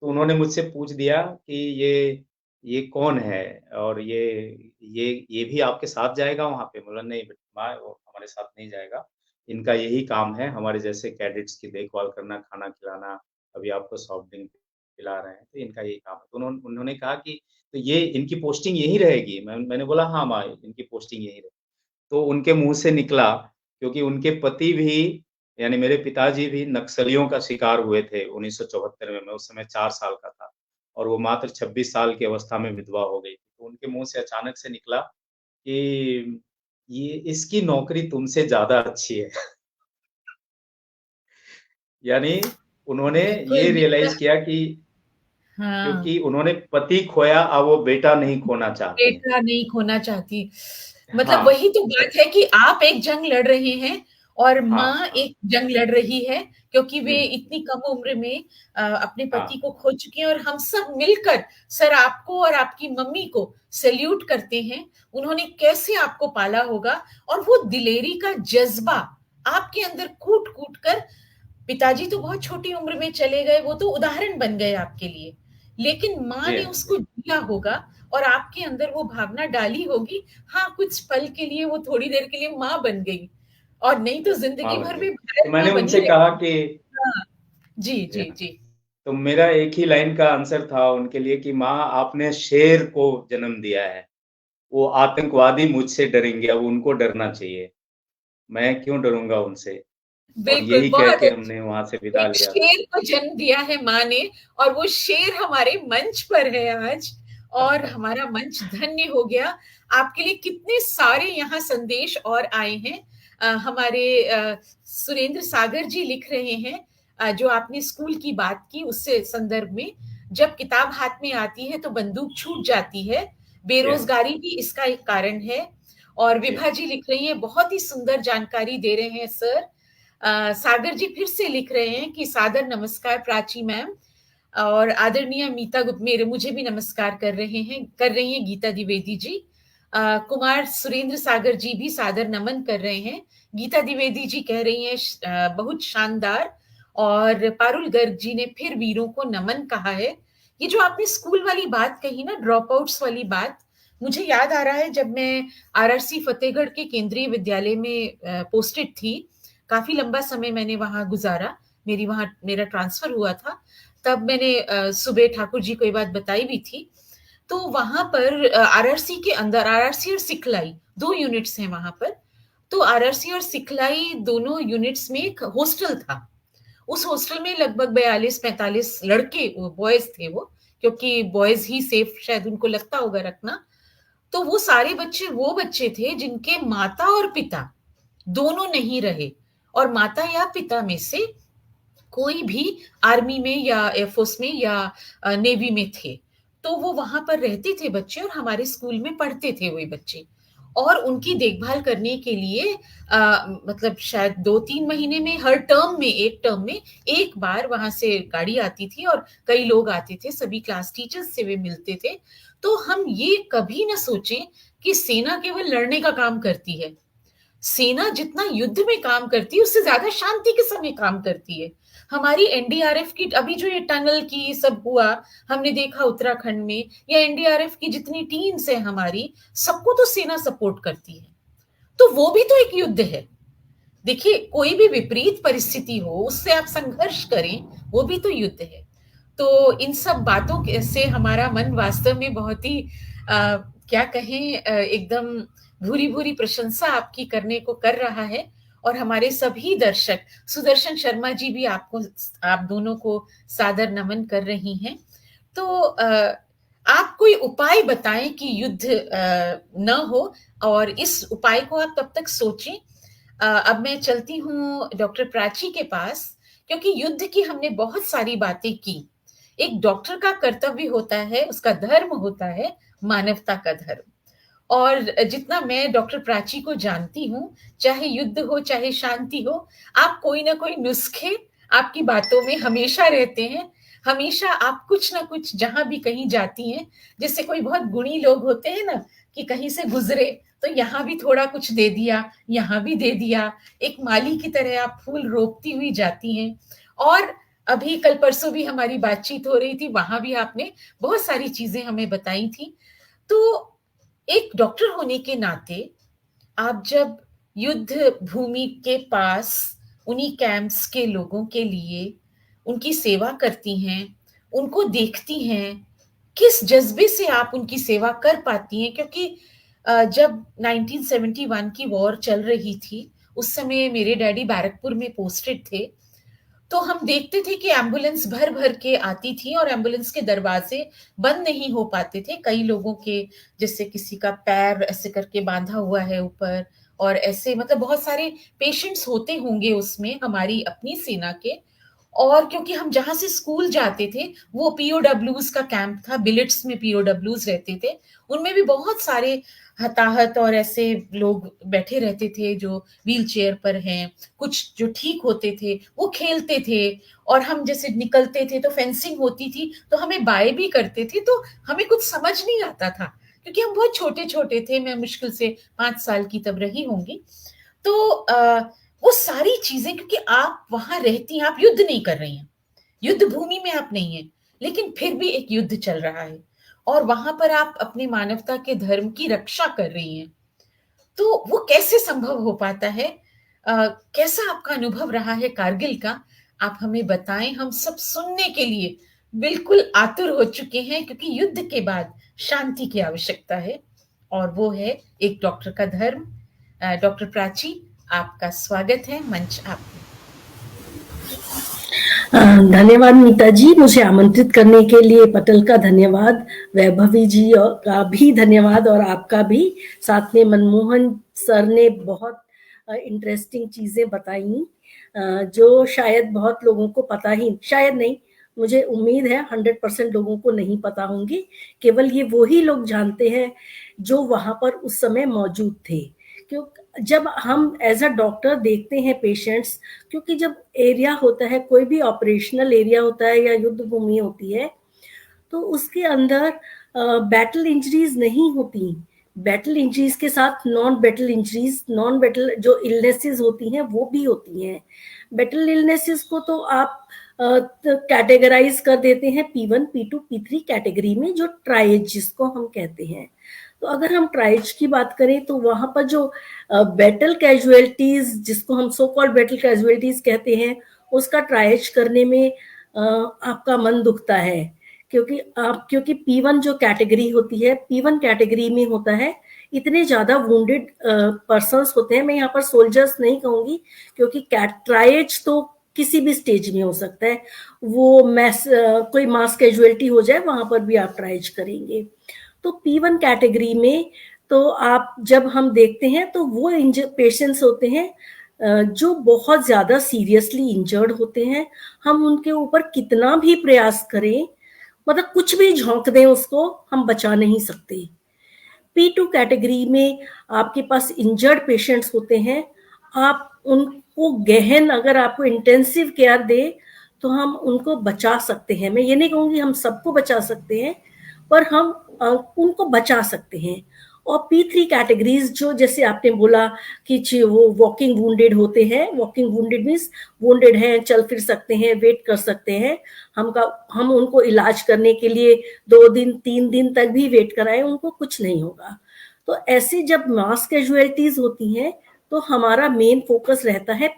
तो उन्होंने मुझसे पूछ दिया कि ये कौन है? और ये भी आपके साथ जाएगा वहाँ पे? बोला नहीं माँ, वो हमारे साथ नहीं जाएगा। इनका यही काम है हमारे जैसे कैडेट्स की देखभाल करना, खाना खिलाना, अभी आपको सॉफ्ट ड्रिंक पिला रहे हैं, तो इनका यही काम है। तो उन्होंने कहा कि तो ये इनकी पोस्टिंग यहीं रहेगी? मैंने बोला हाँ माँ, इनकी पोस्टिंग यहीं रहेगी। तो उनके मुँह से निकला, क्योंकि उनके पति भी यानी मेरे पिताजी भी नक्सलियों का शिकार हुए थे 1974 में, मैं उस समय 4 साल का था, और वो मात्र 26 साल की अवस्था में विधवा हो गई। तो उनके मुँह से अचानक से निकला कि ये इसकी नौकरी तुमसे ज़्यादा अच्छी है। यानी उन्होंने बिल्कुल ये रियलाइज़ मतलब, किया कि हाँ, क्योंकि उन्होंने पति खोया, अब वो बेटा नहीं खोना चाहती हैं। बेटा नहीं खोना चाहती। मतलब हाँ, वही तो बात है कि आप एक जंग लड़ रहे हैं और हाँ, माँ हाँ। एक जंग लड़ रही है, क्योंकि वे हुँ, इतनी कम उम्र में अपने हाँ, पति को खो चुकी हैं, और हम सब मिलकर सर आपको और आपकी मम्मी को सैल्यूट करते हैं। उन्होंने कैसे आपको पाला होगा, और वो दिलेरी का जज़्बा आपके अंदर कूट-कूट कर, पिताजी तो बहुत छोटी उम्र में चले गए, वो तो उदाहरण बन गए आपके लिए। लेकिन माँ जी ने हाँ, जी उसको हाँ। जिया होगा और आपके अंदर वो भावना डाली होगी। हाँ, कुछ पल के लिए, वो थोड़ी देर के लिए माँ बन गई, और नहीं तो माँ ज़िंदगी बन भर गई। में तो भारत मैंने माँ बनी उनसे कहा रहेगी। कि हाँ, जी, जी जी, हाँ, जी। तो मेरा एक ही लाइन का आंसर था उनके लिए कि माँ आपने शेर को जन्म दिया है, वो आतंकवादी मुझसे डरेंगे, अब उनको डरना चाहिए, मैं क्यों डरूँगा उनसे? और बिल्कुल, यही कह बहुत के अच्छी। हमने वहाँ से विदा एक लिया। शेर को जन्म दिया है माँ ने, और वो शेर हमारे मंच पर है आज, और हमारा मंच धन्य हो गया। आपके लिए कितने सारे यहाँ संदेश और आए हैं। हमारे सुरेंद्र सागर जी लिख रहे हैं, जो आपने स्कूल की बात की उससे संदर्भ में, जब किताब हाथ में आती है तो बंदूक छूट जाती है, जी हाँ, बेरोजगारी भी इसका एक कारण है। और जी विभा हाँ, जी लिख रही हैं, बहुत ही सुंदर जानकारी दे रहे हैं सर। सागर जी फिर से लिख रहे हैं कि सादर नमस्कार प्राची मैम, और आदरणीय मीता गुप्त मेरे मुझे भी नमस्कार कर रही हैं गीता द्विवेदी जी। कुमार सुरेंद्र सागर जी भी सादर नमन कर रहे हैं। गीता द्विवेदी जी कह रही हैं बहुत शानदार। और पारुल गर्ग जी ने फिर वीरों को नमन कहा है। ये जो आपने स्कूल वाली बात कही ना, ड्रॉप आउट्स वाली बात, मुझे याद आ रहा है जब मैं आरआरसी फतेहगढ़ के केंद्रीय विद्यालय में पोस्टेड थी, काफी लंबा समय मैंने वहां गुजारा, मेरा ट्रांसफर हुआ था, तब मैंने सुबह ठाकुर जी को ये बात बताई भी थी। तो वहां पर आरआरसी के अंदर, आरआरसी और सिखलाई 2 यूनिट्स हैं वहां पर, तो आरआरसी और सिखलाई दोनों यूनिट्स में एक हॉस्टल था। उस हॉस्टल में लगभग 42-45 लड़के, बॉयज थे वो, क्योंकि बॉयज ही सेफ शायद उनको लगता होगा रखना। तो वो सारे बच्चे वो बच्चे थे जिनके माता और पिता दोनों नहीं रहे, और माता या पिता में से कोई भी आर्मी में या एयरफोर्स में या नेवी में थे। तो वो वहां पर रहते थे बच्चे, और हमारे स्कूल में पढ़ते थे वही बच्चे, और उनकी देखभाल करने के लिए मतलब शायद 2-3 महीने में, हर टर्म में, एक टर्म में एक बार वहां से गाड़ी आती थी और कई लोग आते थे, सभी क्लास टीचर्स से वे मिलते थे। तो हम ये कभी ना सोचें कि सेना केवल लड़ने का काम करती है। सेना जितना युद्ध में काम करती है उससे ज्यादा शांति के समय काम करती है। हमारी एनडीआरएफ की, अभी जो ये टनल की सब हुआ हमने देखा उत्तराखंड में, या एनडीआरएफ की जितनी टीम्स है हमारी, सबको तो सेना सपोर्ट करती है। तो वो भी तो एक युद्ध है। देखिए, कोई भी विपरीत परिस्थिति हो, उससे आप संघर्ष करें, वो भी तो युद्ध है। तो इन सब बातों से हमारा मन वास्तव में बहुत ही क्या कहें, एकदम भूरी भूरी प्रशंसा आपकी करने को कर रहा है। और हमारे सभी दर्शक, सुदर्शन शर्मा जी भी आप दोनों को सादर नमन कर रही हैं। तो आप कोई उपाय बताएं कि युद्ध न हो, और इस उपाय को आप तब तक सोचें। अब मैं चलती हूँ डॉक्टर प्राची के पास, क्योंकि युद्ध की हमने बहुत सारी बातें की। एक डॉक्टर का कर्तव्य होता है, उसका धर्म होता है मानवता का धर्म। और जितना मैं डॉक्टर प्राची को जानती हूँ, चाहे युद्ध हो चाहे शांति हो, आप कोई ना कोई नुस्खे आपकी बातों में हमेशा रहते हैं। हमेशा आप कुछ ना कुछ, जहां भी कहीं जाती हैं, जैसे कोई बहुत गुणी लोग होते हैं ना, कि कहीं से गुजरे तो यहाँ भी थोड़ा कुछ दे दिया, यहाँ भी दे दिया, एक माली की तरह आप फूल रोपती हुई जाती हैं। और अभी कल परसों भी हमारी बातचीत हो रही थी, वहां भी आपने बहुत सारी चीजें हमें बताई थी। तो एक डॉक्टर होने के नाते आप जब युद्ध भूमि के पास उन्हीं कैंप्स के लोगों के लिए उनकी सेवा करती हैं, उनको देखती हैं, किस जज्बे से आप उनकी सेवा कर पाती हैं? क्योंकि जब 1971 की वॉर चल रही थी, उस समय मेरे डैडी बैरकपुर में पोस्टेड थे। तो हम देखते थे कि एम्बुलेंस भर भर के आती थी, और एम्बुलेंस के दरवाजे बंद नहीं हो पाते थे। कई लोगों के, जैसे किसी का पैर ऐसे करके बांधा हुआ है ऊपर, और ऐसे, मतलब बहुत सारे पेशेंट्स होते होंगे उसमें, हमारी अपनी सेना के। और क्योंकि हम जहां से स्कूल जाते थे वो पीओडब्ल्यूज का कैंप था, बिलेट्स में पीओडब्ल्यूज रहते थे, उनमें भी बहुत सारे हताहत और ऐसे लोग बैठे रहते थे जो व्हील चेयर पर हैं। कुछ जो ठीक होते थे वो खेलते थे, और हम जैसे निकलते थे तो फेंसिंग होती थी तो हमें बाय भी करते थे। तो हमें कुछ समझ नहीं आता था, क्योंकि हम बहुत छोटे छोटे थे, मैं मुश्किल से 5 साल की तब रही होंगी। तो वो सारी चीजें, क्योंकि आप वहां रहती हैं, आप युद्ध नहीं कर रही हैं, युद्ध भूमि में आप नहीं है, लेकिन फिर भी एक युद्ध चल रहा है, और वहां पर आप अपनी मानवता के धर्म की रक्षा कर रही हैं। तो वो कैसे संभव हो पाता है? कैसा आपका अनुभव रहा है कारगिल का? आप हमें बताएं, हम सब सुनने के लिए बिल्कुल आतुर हो चुके हैं, क्योंकि युद्ध के बाद शांति की आवश्यकता है, और वो है एक डॉक्टर का धर्म। डॉक्टर प्राची, आपका स्वागत है, मंच आपका। धन्यवाद नीता जी, मुझे आमंत्रित करने के लिए पटल का धन्यवाद, वैभवी जी का भी धन्यवाद, और आपका भी। साथ में मनमोहन सर ने बहुत इंटरेस्टिंग चीजें बताई, जो शायद बहुत लोगों को पता ही, शायद नहीं, मुझे उम्मीद है 100% लोगों को नहीं पता होंगे। केवल ये वही लोग जानते हैं जो वहां पर उस समय मौजूद थे। क्योंकि जब हम एज अ डॉक्टर देखते हैं पेशेंट्स, क्योंकि जब एरिया होता है, कोई भी ऑपरेशनल एरिया होता है या युद्ध भूमि होती है, तो उसके अंदर बैटल इंजरीज नहीं होती, बैटल इंजरीज के साथ non battle injuries, non battle जो इलनेसेस होती हैं वो भी होती हैं। बैटल इलनेसेस को तो आप कैटेगराइज कर देते हैं P1, P2, P3 कैटेगरी में, जो ट्राइज जिसको हम कहते हैं। तो अगर हम ट्राइज की बात करें तो वहां पर जो बैटल कैजुअलिटीज, जिसको हम सो कॉल्ड बैटल कैजुअलिटीज कहते हैं, उसका ट्राइज करने में आपका मन दुखता है, क्योंकि P1 जो कैटेगरी होती है, P1 कैटेगरी में होता है इतने ज्यादा वुंडेड पर्सन्स होते हैं। मैं यहाँ पर सोल्जर्स नहीं कहूंगी, क्योंकि ट्राइज तो किसी भी स्टेज में हो सकता है, वो कोई मास कैजुअलिटी हो जाए वहां पर भी आप ट्राइज करेंगे। तो P1 कैटेगरी में तो आप जब हम देखते हैं तो वो पेशेंट्स होते हैं जो बहुत ज्यादा सीरियसली इंजर्ड होते हैं। हम उनके ऊपर कितना भी प्रयास करें, मतलब कुछ भी झोंक दें उसको, हम बचा नहीं सकते। P2 कैटेगरी में आपके पास इंजर्ड पेशेंट्स होते हैं, आप उनको गहन, अगर आपको इंटेंसिव केयर दे तो हम उनको बचा सकते हैं। मैं ये नहीं कहूंगी हम सबको बचा सकते हैं, पर हम उनको बचा सकते हैं। और P3 कैटेगरीज जो, जैसे आपने बोला कि वो वॉकिंग वुंडेड होते हैं, वॉकिंग वुंडेड मीन्स वुंडेड हैं, चल फिर सकते हैं, वेट कर सकते हैं, हम उनको इलाज करने के लिए 2 दिन 3 दिन तक भी वेट कराएं, उनको कुछ नहीं होगा। तो ऐसे जब मास कैजुअलिटीज होती हैं तो हमारा मेन फोकस रहता है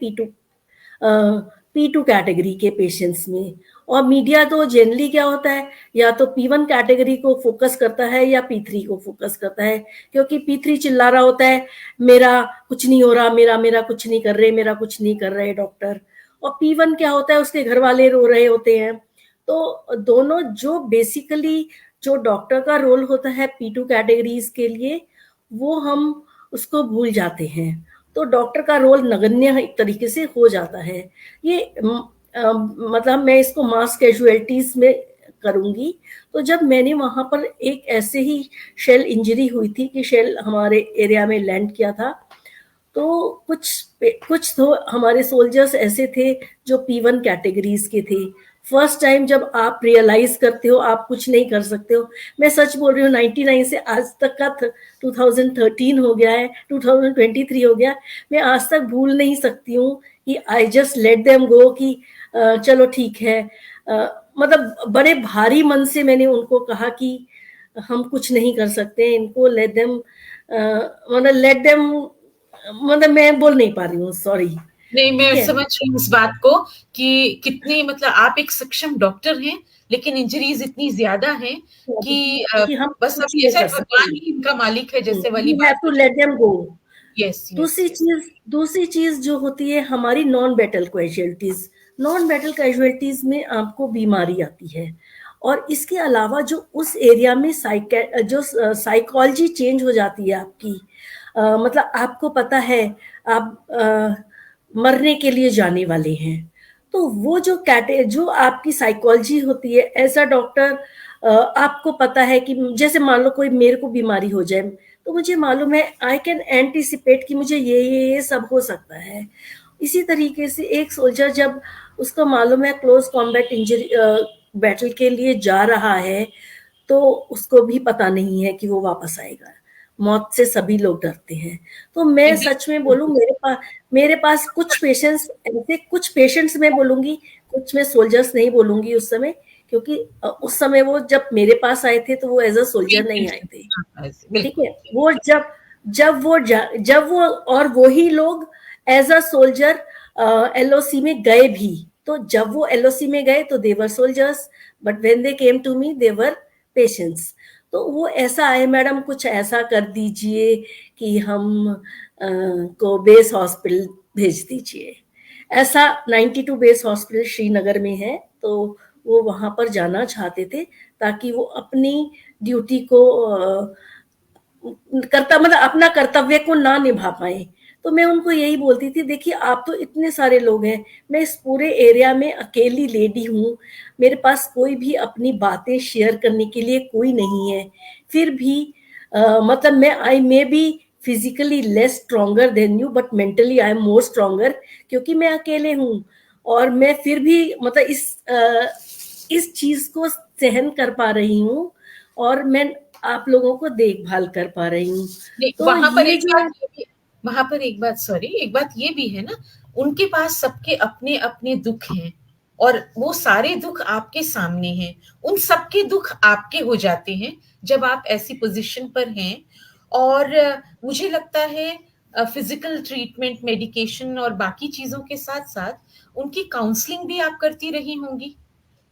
P2 कैटेगरी के पेशेंट्स में। और मीडिया तो जनरली क्या होता है, या तो P1 कैटेगरी को फोकस करता है या P3 को फोकस करता है, क्योंकि P3 चिल्ला रहा होता है मेरा कुछ नहीं हो रहा, मेरा कुछ नहीं कर रहे, मेरा कुछ नहीं कर रहे डॉक्टर। और P1 क्या होता है, उसके घर वाले रो रहे होते हैं। तो दोनों जो बेसिकली जो डॉक्टर का रोल होता है P2 कैटेगरीज के लिए, वो हम उसको भूल जाते हैं। तो डॉक्टर का रोल नगण्य एक तरीके से हो जाता है। ये मतलब मैं इसको मास कैजुअलिटीज में करूंगी। तो जब मैंने वहां पर एक ऐसे ही शेल इंजरी हुई थी कि शेल हमारे एरिया में लैंड किया था, तो कुछ तो हमारे सोल्जर्स ऐसे थे जो P1 कैटेगरीज के थे। फर्स्ट टाइम जब आप रियलाइज करते हो आप कुछ नहीं कर सकते हो, मैं सच बोल रही हूँ, 99 से आज तक का 2013 हो गया है, 2023 हो गया, मैं आज तक भूल नहीं सकती हूँ कि आई जस्ट लेट देम गो, कि चलो ठीक है। मतलब बड़े भारी मन से मैंने उनको कहा कि हम कुछ नहीं कर सकते, इनको लेट देम, मतलब मैं बोल नहीं पा रही हूँ, सॉरी। नहीं, मैं समझ रही हूँ इस बात को कि कितनी, मतलब आप एक सक्षम डॉक्टर हैं, लेकिन इंजरीज इतनी ज्यादा हैं कि हम बस अभी ऐसा भगवान ही इनका मालिक है, जैसे वाली बात। To let them go. Yes. दूसरी चीज जो होती है हमारी non battle casualties. Non battle casualties में आपको बीमारी आती है, और इसके अलावा जो उस एरिया में जो साइकोलॉजी चेंज हो जाती है आपकी, मतलब आपको पता है आप मरने के लिए जाने वाले हैं, तो वो जो आपकी साइकोलॉजी होती है एज अ डॉक्टर, आपको पता है कि जैसे मान लो कोई मेरे को बीमारी हो जाए, तो मुझे मालूम है, आई कैन एंटिसिपेट कि मुझे ये सब हो सकता है। इसी तरीके से एक सोल्जर जब उसको मालूम है क्लोज कॉम्बैट इंजरी बैटल के लिए जा रहा है, तो उसको भी पता नहीं है कि वो वापस आएगा। मौत से सभी लोग डरते हैं। तो मैं सच में बोलूं, मेरे पास कुछ पेशेंट्स मैं बोलूंगी, कुछ मैं सोल्जर्स नहीं बोलूंगी उस समय, क्योंकि उस समय वो जब मेरे पास आए थे तो वो एज अ सोल्जर नहीं आए थे, ठीक है। वो जब वो और वही लोग एज अ सोल्जर LOC में गए भी, तो जब वो LOC में गए तो they were soldiers, but when they came to me they were patients. तो वो ऐसा है, मैडम कुछ ऐसा कर दीजिए कि हम को बेस हॉस्पिटल भेज दीजिए। ऐसा 92 बेस हॉस्पिटल श्रीनगर में है, तो वो वहां पर जाना चाहते थे ताकि वो अपनी ड्यूटी को मतलब अपना कर्तव्य को ना निभा पाए। तो मैं उनको यही बोलती थी, देखिए आप तो इतने सारे लोग हैं, मैं इस पूरे एरिया में अकेली लेडी हूँ, मेरे पास कोई भी अपनी बातें शेयर करने के लिए कोई नहीं है। फिर भी मतलब मैं I may be physically less stronger than you, but mentally I am more stronger, क्योंकि मैं अकेले हूँ। और मैं फिर भी मतलब इस चीज को सहन कर पा रही हूँ। और मैं आप लोगों को देखभाल कर पा रही हूँ। नहीं, तो वहां पर ये एक जो बात ये भी, वहां पर एक बात, सॉरी, एक बात ये भी है ना, उनके पास सबके अपने अपने दुख हैं और वो सारे दुख आपके सामने हैं। उन सबके दुख आपके हो जाते हैं जब आप ऐसी पोजीशन पर हैं। और मुझे लगता है फिजिकल ट्रीटमेंट, मेडिकेशन और बाकी चीजों के साथ साथ उनकी काउंसलिंग भी आप करती रही होंगी,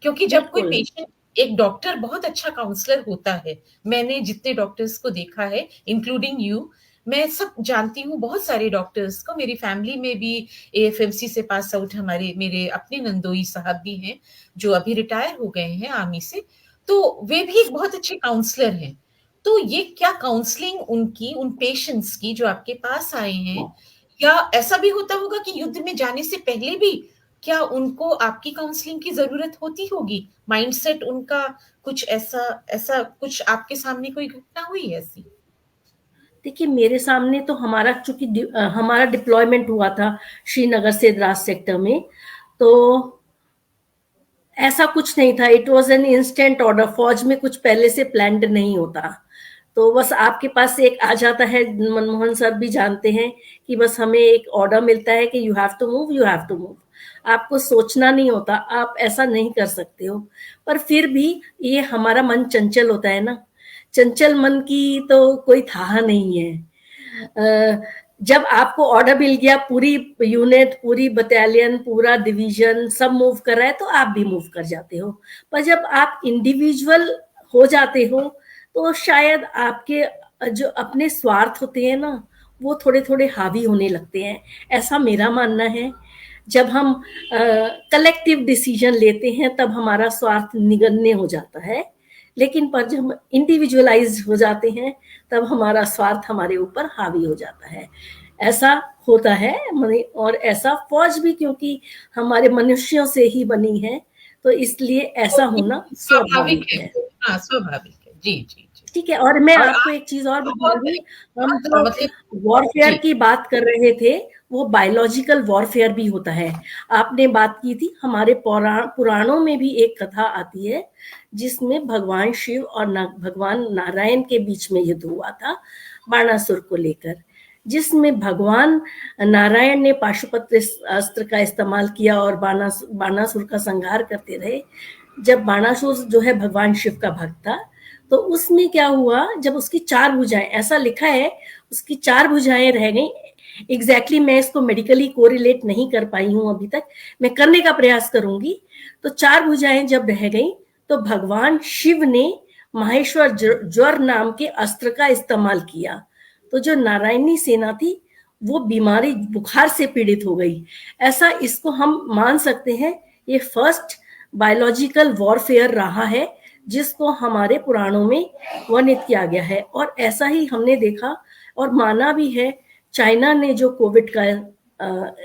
क्योंकि जब कोई बिल्कुल पेशेंट, एक डॉक्टर बहुत अच्छा काउंसलर होता है। मैंने जितने डॉक्टर्स को देखा है, इंक्लूडिंग यू, मैं सब जानती हूँ, बहुत सारे डॉक्टर्स को, मेरी फैमिली में भी एएफएमसी से पास आउट हमारे मेरे अपने नंदोई साहब भी हैं जो अभी रिटायर हो गए हैं आर्मी से, तो वे भी एक बहुत अच्छे काउंसलर हैं। तो ये क्या काउंसलिंग उनकी, उन पेशेंट्स की जो आपके पास आए हैं, या ऐसा भी होता होगा कि युद्ध में जाने से पहले भी क्या उनको आपकी काउंसलिंग की जरूरत होती होगी? माइंडसेट उनका कुछ ऐसा, ऐसा कुछ आपके सामने कोई घटना हुई ऐसी? देखिए, मेरे सामने तो हमारा चूंकि हमारा डिप्लॉयमेंट हुआ था श्रीनगर से द्रास सेक्टर में, तो ऐसा कुछ नहीं था। It was an instant order. फौज में कुछ पहले से प्लान्ड नहीं होता, तो बस आपके पास एक आ जाता है। मनमोहन सर भी जानते हैं कि बस हमें एक ऑर्डर मिलता है कि you have to move, you have to move. आपको सोचना नहीं होता, आप ऐसा नहीं कर सकते हो। पर फिर भी ये हमारा मन चंचल होता है ना, चंचल मन की तो कोई था नहीं है। जब आपको ऑर्डर मिल गया, पूरी यूनिट, पूरी बटालियन, पूरा डिवीजन सब मूव कर रहा है, तो आप भी मूव कर जाते हो। पर जब आप इंडिविजुअल हो जाते हो, तो शायद आपके जो अपने स्वार्थ होते हैं ना, वो थोड़े थोड़े हावी होने लगते हैं, ऐसा मेरा मानना है। जब हम कलेक्टिव डिसीजन लेते हैं, तब हमारा स्वार्थ निगन्य हो जाता है। लेकिन पर जब हम इंडिविजुअलाइज हो जाते हैं, तब हमारा स्वार्थ हमारे ऊपर हावी हो जाता है। ऐसा होता है। और ऐसा फौज भी क्योंकि हमारे मनुष्यों से ही बनी है, तो इसलिए ऐसा होना स्वाभाविक स्वाभाविक है। है। हाँ, स्वाभाविक है। जी जी जी। ठीक है। और मैं और आपको आप एक चीज और बहुत बताऊंगी। हम बहुत जो मतलब, वॉरफेयर जी की बात कर रहे थे, वो बायोलॉजिकल वॉरफेयर भी होता है। आपने बात की थी, हमारे पुराणों में भी एक कथा आती है जिसमें भगवान शिव और भगवान नारायण के बीच में युद्ध हुआ था बाणासुर को लेकर, जिसमें भगवान नारायण ने पाशुपत्र अस्त्र का इस्तेमाल किया और बाणासुर का संहार करते रहे। जब बाणासुर जो है भगवान शिव का भक्त था, तो उसमें क्या हुआ, जब उसकी 4 भुजाएं, ऐसा लिखा है उसकी 4 भुजाएं रह गई। एग्जैक्टली मैं इसको मेडिकली कोरिलेट नहीं कर पाई हूं अभी तक, मैं करने का प्रयास करूंगी। तो 4 भुजाएं जब रह गई, तो भगवान शिव ने माहेश्वर ज्वर नाम के अस्त्र का इस्तेमाल किया। तो जो नारायणी सेना थी, वो बीमारी बुखार से पीड़ित हो गई। ऐसा इसको हम मान सकते हैं, ये फर्स्ट बायोलॉजिकल वॉरफेयर रहा है जिसको हमारे पुराणों में वर्णित किया गया है। और ऐसा ही हमने देखा और माना भी है। चाइना ने जो कोविड का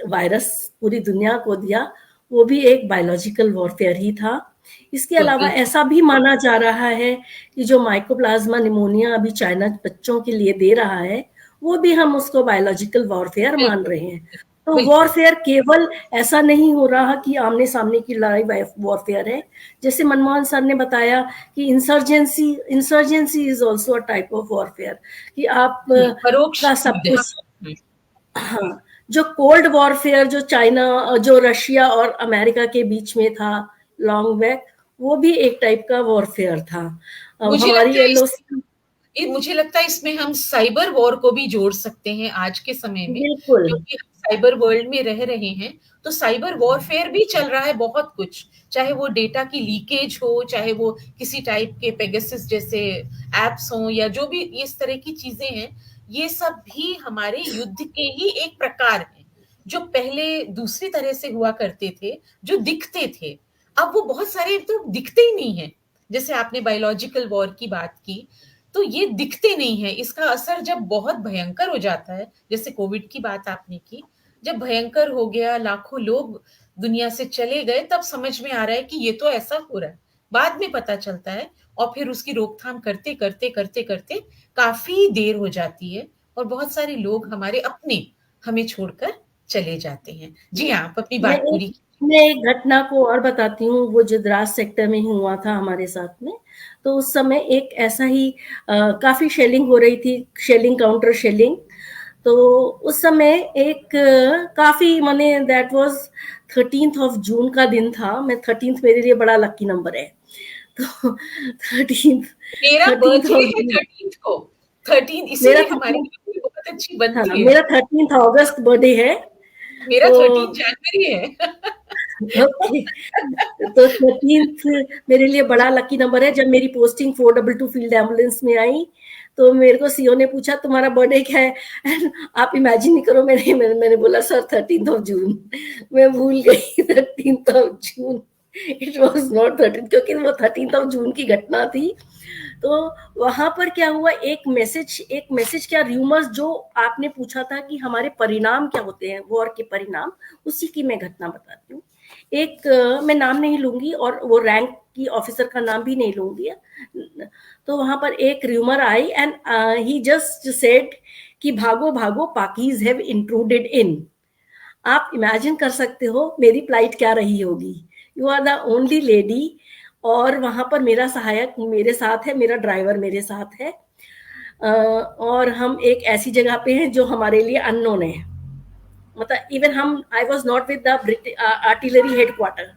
वायरस पूरी दुनिया को दिया, वो भी एक बायोलॉजिकल वॉरफेयर ही था। इसके अलावा ऐसा भी माना जा रहा है कि जो माइकोप्लाज्मा निमोनिया अभी चाइना बच्चों के लिए दे रहा है, वो भी हम उसको बायोलॉजिकल वॉरफेयर मान रहे हैं। तो वॉरफेयर केवल ऐसा नहीं हो रहा कि आमने सामने की लड़ाई वॉरफेयर है। जैसे मनमोहन सर ने बताया कि insurgency is also a type of warfare, कि आप परोक्ष का सब युद्ध। कुछ। हाँ, जो कोल्ड वॉरफेयर जो चाइना, जो रशिया और अमेरिका के बीच में था लॉन्ग बैक, वो भी एक टाइप का वॉरफेयर था। मुझे हमारी लगता है एलओसी, मुझे लगता है इसमें हम साइबर वॉर को भी जोड़ सकते हैं आज के समय में, बिल्कुल क्योंकि हम साइबर वर्ल्ड में रह रहे हैं। तो साइबर वॉरफेयर भी चल रहा है बहुत कुछ, चाहे वो डेटा की लीकेज हो, चाहे वो किसी टाइप के पेगासस जैसे एप्स हो, या जो भी इस तरह की चीजें हैं, ये सब भी हमारे युद्ध के ही एक प्रकार हैं, जो पहले दूसरी तरह से हुआ करते थे, जो दिखते थे। अब वो बहुत सारे तो दिखते ही नहीं है। जैसे आपने बायोलॉजिकल वॉर की बात की, तो ये दिखते नहीं है। इसका असर जब बहुत भयंकर हो जाता है, जैसे कोविड की बात आपने की, जब भयंकर हो गया, लाखों लोग दुनिया से चले गए, तब समझ में आ रहा है कि ये तो ऐसा हो रहा है। बाद में पता चलता है, और फिर उसकी रोकथाम करते करते करते करते काफी देर हो जाती है, और बहुत सारे लोग हमारे अपने हमें छोड़कर चले जाते हैं। जी हाँ, आप अपनी मैं बात एक पूरी। मैं एक घटना को और बताती हूँ, वो जो द्रास सेक्टर में ही हुआ था हमारे साथ में। तो उस समय एक ऐसा ही काफ़ी शेलिंग हो रही थी, शेलिंग काउंटर शेलिंग। तो उस समय एक काफ़ी माने that was 13th of June का दिन था। मैं 13th मेरे लिए बड़ा लकी नंबर है। तो 13th मेरा 13th बर्थडे ऑफ है जून 13 को, 13 मेरा इसीलिए हमारी 13 family बहुत अच्छी हाँ, बनती है। मेरा 13th अगस्त बर्थडे है। मेरा तो 13 जनवरी है। ओके, तो 13th मेरे लिए बड़ा लकी नंबर है। जब मेरी पोस्टिंग 422 फील्ड एम्बुलेंस में आई, तो मेरे को सीओ ने पूछा तुम्हारा बर्थडे क्या है? एंड आप इमेजिन नहीं करो, मैंने बोला सर 13th ऑफ जून। मैं भूल गई 13th of June. It was not 13, क्योंकि वो 13th ऑफ जून की घटना थी। तो वहां पर क्या हुआ, एक मैसेज क्या, र्यूमर्स जो आपने पूछा था कि हमारे परिणाम क्या होते हैं, वॉर के परिणाम, उसी की मैं घटना बताती हूँ। एक मैं नाम नहीं लूंगी और वो रैंक की ऑफिसर का नाम भी नहीं लूंगी। तो वहां पर एक rumour I and he just said कि भागो भागो पाकीज हैव इंट्रूडेड इन। आप इमेजिन कर सकते हो मेरी फ्लाइट क्या रही होगी। You are the only lady, और वहां पर मेरा सहायक मेरे साथ है, मेरा ड्राइवर मेरे साथ है। और हम एक ऐसी जगह पे हैं जो हमारे लिए अननोन है। मतलब इवन हम I was not with the artillery headquarters,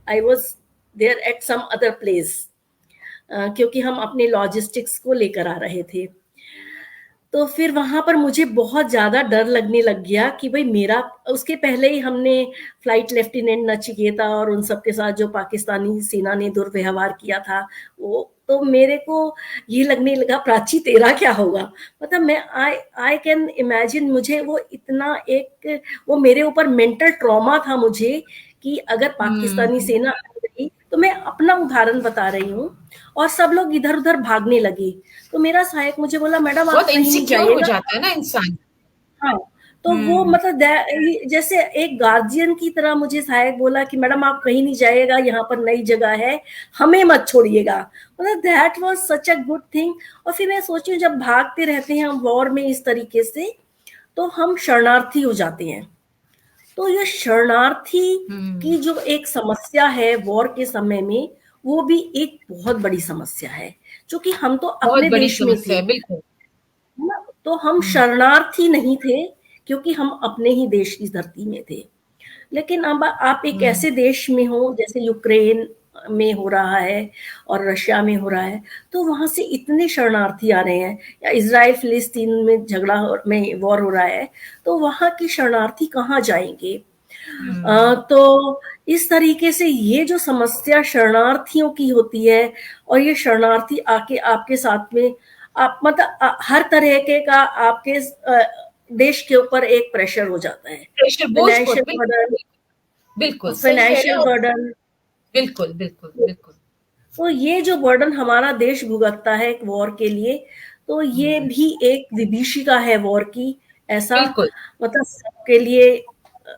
I was there at some other place, क्योंकि हम अपने लॉजिस्टिक्स को लेकर आ रहे थे। तो फिर वहां पर मुझे बहुत ज्यादा डर लगने लग गया कि भाई मेरा, उसके पहले ही हमने फ्लाइट लेफ्टिनेंट नचिकेता और उन सब के साथ जो पाकिस्तानी सेना ने दुर्व्यवहार किया था, वो तो मेरे को ये लगने लगा प्राची तेरा क्या होगा। मतलब मैं आई कैन इमेजिन, मुझे वो इतना एक, वो मेरे ऊपर मेंटल ट्रॉमा था मुझे, कि अगर पाकिस्तानी सेना आ गई, तो मैं अपना उदाहरण बता रही हूँ, और सब लोग इधर उधर भागने लगे। तो मेरा सहायक मुझे बोला मैडम आप बहुत कहीं नहीं इनसिक्योर हो जाइएगा। जाता है ना इंसान। हाँ, तो वो मतलब जैसे एक गार्जियन की तरह मुझे सहायक बोला कि मैडम आप कहीं नहीं जाइएगा, यहाँ पर नई जगह है, हमें मत छोड़िएगा। मतलब that was such a good thing. और फिर मैं सोची हूँ, जब भागते रहते हैं हम वॉर में इस तरीके से, तो हम शरणार्थी हो जाते हैं। तो ये शरणार्थी की जो एक समस्या है वॉर के समय में, वो भी एक बहुत बड़ी समस्या है, क्योंकि हम तो बहुत अपने बड़ी देश में थे, समस्या है, बिल्कुल। है ना? तो हम शरणार्थी नहीं थे, क्योंकि हम अपने ही देश की धरती में थे। लेकिन अब आप एक ऐसे देश में हो जैसे यूक्रेन में हो रहा है और रशिया में हो रहा है, तो वहां से इतने शरणार्थी आ रहे हैं, या इजराइल फिलिस्तीन में झगड़ा में वॉर हो रहा है, तो वहां के शरणार्थी कहाँ जाएंगे? तो इस तरीके से ये जो समस्या शरणार्थियों की होती है, और ये शरणार्थी आके आपके साथ में, आप मतलब हर तरह के का आपके देश के ऊपर एक प्रेशर हो जाता है, प्रेशर, बोझ फाइनेंशियल बर्डन, बिल्कुल, बिल्कुल सही कह रहे फाइनेंशियल हो। बर्डन। बिल्कुल, बिल्कुल, बिल्कुल। तो ये जो बर्डन हमारा देश भुगतता है वॉर के लिए, तो ये भी एक विभीषिका है वॉर की, ऐसा बिल्कुल, मतलब सबके लिए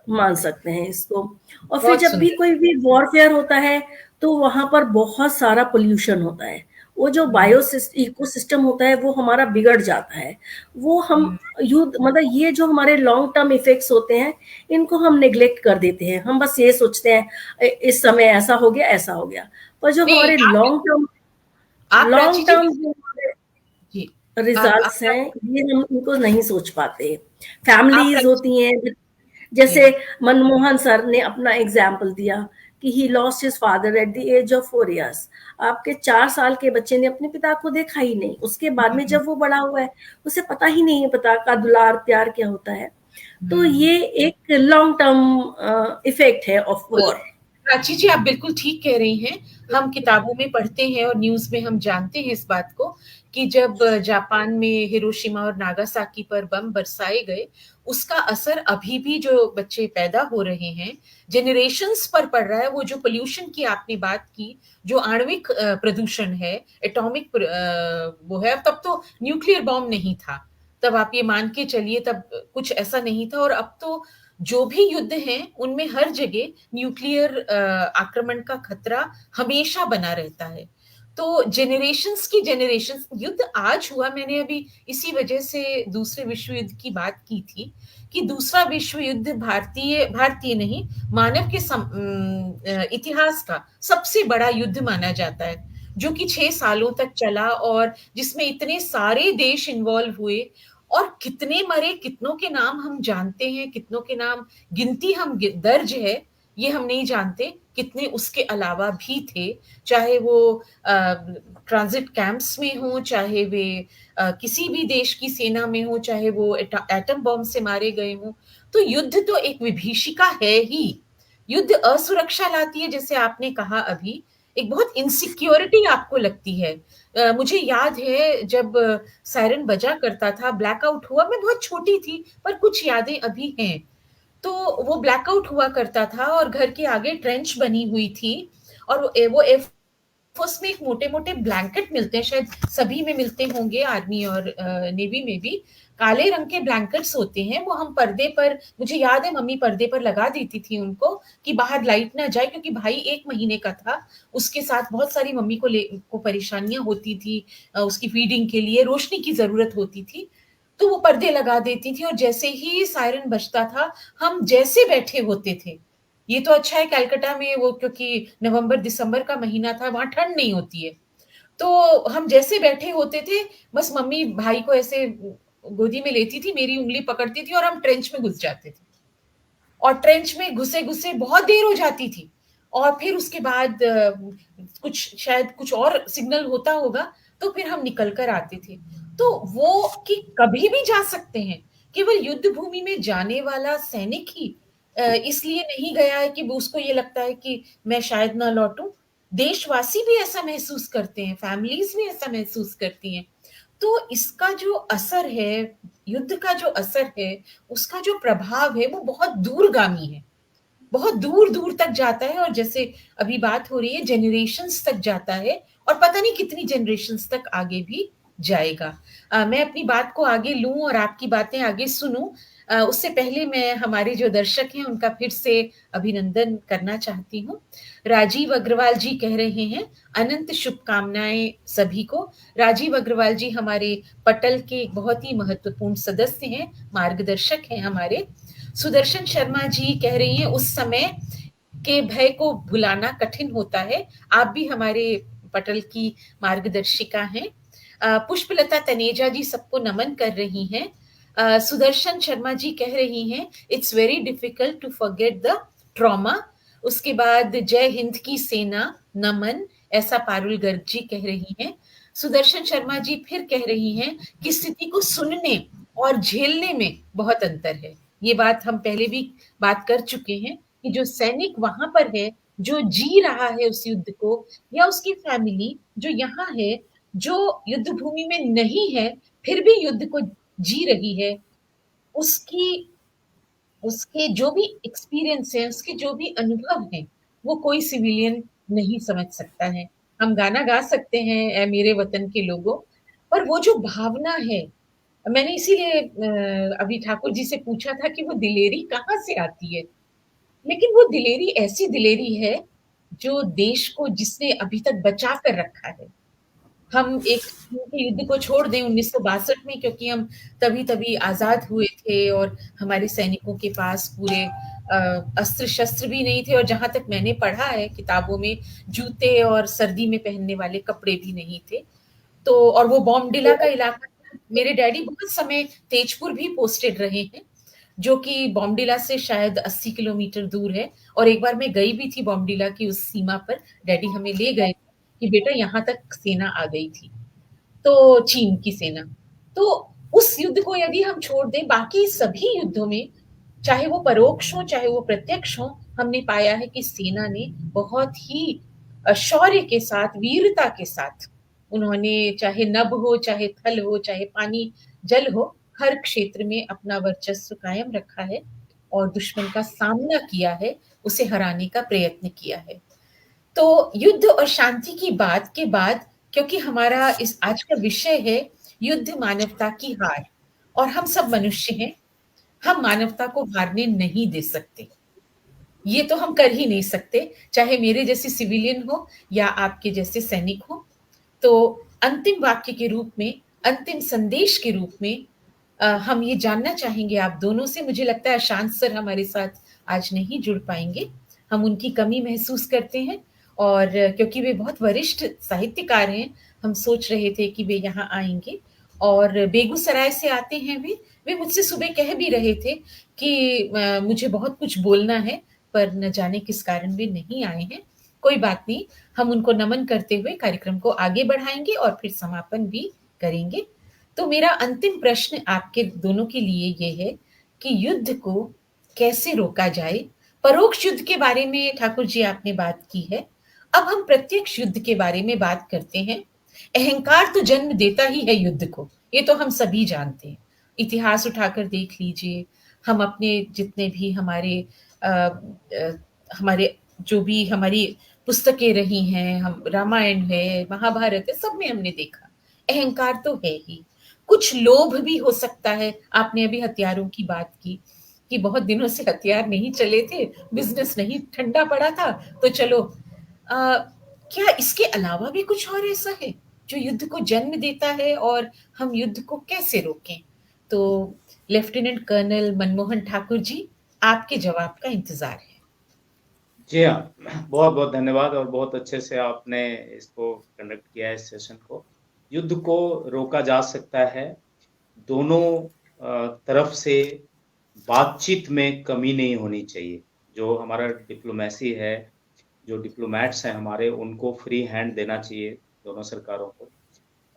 मान सकते हैं इसको। और फिर बहुत जब भी सुंदर। कोई भी वॉरफेयर होता है, तो वहां पर बहुत सारा पोल्यूशन होता है। वो जो बायो इकोसिस्टम होता है वो हमारा बिगड़ जाता है। वो हम युद्ध मतलब ये जो हमारे लॉन्ग टर्म इफेक्ट्स होते हैं, इनको हम नेग्लेक्ट कर देते हैं। हम बस ये सोचते हैं इस समय ऐसा हो गया, ऐसा हो गया। पर जो नहीं, हमारे आप प्राची लॉन्ग जी टर्म बिल्कुल। जी, आप रिजल्ट्स हैं, ये हम इनको नहीं सोच पाते। फैमिलीज प्राची। होती हैं, जी, जैसे मनमोहन सर ने अपना एग्जाम्पल दिया कि he lost his father at the age of 4 years। आपके 4 साल के बच्चे ने अपने पिता को देखा ही नहीं, उसके बाद में जब वो बड़ा हुआ है, उसे पता ही नहीं है पिता का दुलार प्यार क्या होता है। तो ये एक लॉन्ग टर्म इफेक्ट है ऑफ बिल्कुल। वॉर। प्राची जी, आप बिल्कुल ठीक कह रही हैं। हम किताबों में पढ़ते हैं और न्यूज़ में हम जानते हैं इस बात को, कि जब जापान में हिरोशिमा और नागासाकी पर बम बरसाए गए, उसका असर अभी भी जो बच्चे पैदा हो रहे हैं, जनरेशंस पर पड़ रहा है। वो जो पोल्यूशन की आपने बात की, जो आणविक प्रदूषण है, एटॉमिक वो है, तब तो न्यूक्लियर बॉम्ब नहीं था। तब आप ये मान के चलिए, तब कुछ ऐसा नहीं था। और अब तो जो भी युद्ध हैं, उनमें हर जगह न्यूक्लियर आक्रमण का खतरा हमेशा बना रहता है। तो जेनरेशंस की जेनरेशंस युद्ध आज हुआ। मैंने अभी इसी वजह से दूसरे विश्व युद्ध की बात की थी कि दूसरा विश्व युद्ध भारतीय नहीं, मानव के इतिहास का सबसे बड़ा युद्ध माना जाता है, जो कि 6 सालों तक चला और जिसमें इतने सारे देश इन्वॉल्व हुए और कितने मरे, कितनों के नाम हम जानते हैं, कितनों के नाम गिनती हम दर्ज है ये हम नहीं जानते, कितने उसके अलावा भी थे, चाहे वो ट्रांजिट कैंप्स में हो, चाहे वे किसी भी देश की सेना में हो, चाहे वो एटम बॉम्ब से मारे गए हो। तो युद्ध तो एक विभीषिका है ही। युद्ध असुरक्षा लाती है, जैसे आपने कहा अभी, एक बहुत इनसिक्योरिटी आपको लगती है। मुझे याद है जब सायरन बजा करता था, ब्लैकआउट हुआ, मैं बहुत छोटी थी पर कुछ यादें अभी हैं। तो वो ब्लैकआउट हुआ करता था और घर के आगे ट्रेंच बनी हुई थी और वो एयरफोर्स में एक मोटे मोटे ब्लैंकेट मिलते हैं, शायद सभी में मिलते होंगे, आर्मी और नेवी में भी काले रंग के ब्लैंकेट्स होते हैं। वो हम पर्दे पर, मुझे याद है मम्मी पर्दे पर लगा देती थी उनको कि बाहर लाइट ना जाए, क्योंकि भाई 1 महीने का था, उसके साथ बहुत सारी मम्मी को परेशानियां होती थी, उसकी फीडिंग के लिए रोशनी की जरूरत होती थी। तो वो पर्दे लगा देती थी और जैसे ही सायरन बजता था हम जैसे बैठे होते थे। ये तो अच्छा है कलकत्ता में वो, क्योंकि नवंबर दिसंबर का महीना था, वहां ठंड नहीं होती है। तो हम जैसे बैठे होते थे, बस मम्मी भाई को ऐसे गोदी में लेती थी, मेरी उंगली पकड़ती थी और हम ट्रेंच में घुस जाते थे। और ट्रेंच में घुसे घुसे बहुत देर हो जाती थी और फिर उसके बाद कुछ शायद कुछ और सिग्नल होता होगा तो फिर हम निकल कर आते थे। तो वो कि कभी भी जा सकते हैं, केवल युद्ध भूमि में जाने वाला सैनिक ही इसलिए नहीं गया है कि उसको ये लगता है कि मैं शायद ना लौटूं। देशवासी भी ऐसा महसूस करते हैं, फैमिलीज भी ऐसा महसूस करती हैं। तो इसका जो असर है, युद्ध का जो असर है, उसका जो प्रभाव है वो बहुत दूरगामी है, बहुत दूर दूर तक जाता है। और जैसे अभी बात हो रही है जेनरेशंस तक जाता है और पता नहीं कितनी जेनरेशंस तक आगे भी जाएगा। मैं अपनी बात को आगे लूं और आपकी बातें आगे सुनूं, उससे पहले मैं हमारे जो दर्शक हैं उनका फिर से अभिनंदन करना चाहती हूँ। राजीव अग्रवाल जी कह रहे हैं अनंत शुभकामनाएं सभी को। राजीव अग्रवाल जी हमारे पटल के एक बहुत ही महत्वपूर्ण सदस्य हैं, मार्गदर्शक हैं हमारे। सुदर्शन शर्मा जी कह रही हैं उस समय के भय को भुलाना कठिन होता है, आप भी हमारे पटल की मार्गदर्शिका हैं। पुष्पलता तनेजा जी सबको नमन कर रही हैं। सुदर्शन शर्मा जी कह रही हैं it's very difficult to forget the trauma. उसके बाद जय हिंद की सेना नमन, ऐसा पारुल गर्ग जी कह रही हैं। सुदर्शन शर्मा जी फिर कह रही हैं कि स्थिति को सुनने और झेलने में बहुत अंतर है। ये बात हम पहले भी बात कर चुके हैं कि जो सैनिक वहां पर है, जो जी रहा है उस युद्ध को, या उसकी फैमिली जो यहाँ है, जो युद्ध भूमि में नहीं है फिर भी युद्ध को जी रही है, उसकी उसके जो भी एक्सपीरियंस है, उसके जो भी अनुभव हैं, वो कोई सिविलियन नहीं समझ सकता है। हम गाना गा सकते हैं ए मेरे वतन के लोगों, पर वो जो भावना है, मैंने इसीलिए अभी ठाकुर जी से पूछा था कि वो दिलेरी कहाँ से आती है। लेकिन वो दिलेरी ऐसी दिलेरी है जो देश को जिसने अभी तक बचा कर रखा है। हम एक युद्ध को छोड़ दें 1962 में, क्योंकि हम तभी तभी आजाद हुए थे और हमारे सैनिकों के पास पूरे अस्त्र शस्त्र भी नहीं थे, और जहां तक मैंने पढ़ा है किताबों में, जूते और सर्दी में पहनने वाले कपड़े भी नहीं थे। तो और वो बॉम्डिला का इलाका, मेरे डैडी बहुत समय तेजपुर भी पोस्टेड रहे हैं, जो कि बॉम्डिला से शायद 80 किलोमीटर दूर है। और एक बार मैं गई भी थी बॉम्डिला की उस सीमा पर, डैडी हमें ले गए कि बेटा यहाँ तक सेना आ गई थी, तो चीन की सेना। तो उस युद्ध को यदि हम छोड़ दें, बाकी सभी युद्धों में, चाहे वो परोक्ष हो चाहे वो प्रत्यक्ष हो, हमने पाया है कि सेना ने बहुत ही शौर्य के साथ, वीरता के साथ, उन्होंने चाहे नभ हो, चाहे थल हो, चाहे पानी जल हो, हर क्षेत्र में अपना वर्चस्व कायम रखा है और दुश्मन का सामना किया है, उसे हराने का प्रयत्न किया है। तो युद्ध और शांति की बात के बाद, क्योंकि हमारा इस आज का विषय है युद्ध मानवता की हार, और हम सब मनुष्य हैं, हम मानवता को हारने नहीं दे सकते। ये तो हम कर ही नहीं सकते, चाहे मेरे जैसे सिविलियन हो या आपके जैसे सैनिक हो। तो अंतिम वाक्य के रूप में, अंतिम संदेश के रूप में हम ये जानना चाहेंगे आप दोनों से। मुझे लगता है शांत सर हमारे साथ आज नहीं जुड़ पाएंगे, हम उनकी कमी महसूस करते हैं, और क्योंकि वे बहुत वरिष्ठ साहित्यकार हैं, हम सोच रहे थे कि वे यहाँ आएंगे। और बेगूसराय से आते हैं वे मुझसे सुबह कह भी रहे थे कि मुझे बहुत कुछ बोलना है, पर न जाने किस कारण वे नहीं आए हैं। कोई बात नहीं, हम उनको नमन करते हुए कार्यक्रम को आगे बढ़ाएंगे और फिर समापन भी करेंगे। तो मेरा अंतिम प्रश्न आपके दोनों के लिए ये है कि युद्ध को कैसे रोका जाए। परोक्ष युद्ध के बारे में ठाकुर जी आपने बात की है, अब हम प्रत्यक्ष युद्ध के बारे में बात करते हैं। अहंकार तो जन्म देता ही है युद्ध को, ये तो हम सभी जानते हैं। इतिहास उठाकर देख लीजिए, हम अपने जितने भी हमारे जो भी हमारी पुस्तकें रही हैं, हम रामायण है, महाभारत है, सब में हमने देखा अहंकार तो है ही। कुछ लोभ भी हो सकता है। आपने अभी हथियारों की बात की कि बहुत दिनों से हथियार नहीं चले थे, बिजनेस नहीं ठंडा पड़ा था, तो चलो क्या इसके अलावा भी कुछ और ऐसा है जो युद्ध को जन्म देता है, और हम युद्ध को कैसे रोकें? तो लेफ्टिनेंट कर्नल मनमोहन ठाकुर जी, आपके जवाब का इंतजार है। जी हाँ, बहुत बहुत धन्यवाद, और बहुत अच्छे से आपने इसको कंडक्ट किया है, इस सेशन को। युद्ध को रोका जा सकता है, दोनों तरफ से बातचीत में कमी नहीं होनी चाहिए। जो हमारा डिप्लोमेसी है, जो डिप्लोमैट्स हैं हमारे, उनको फ्री हैंड देना चाहिए दोनों सरकारों को,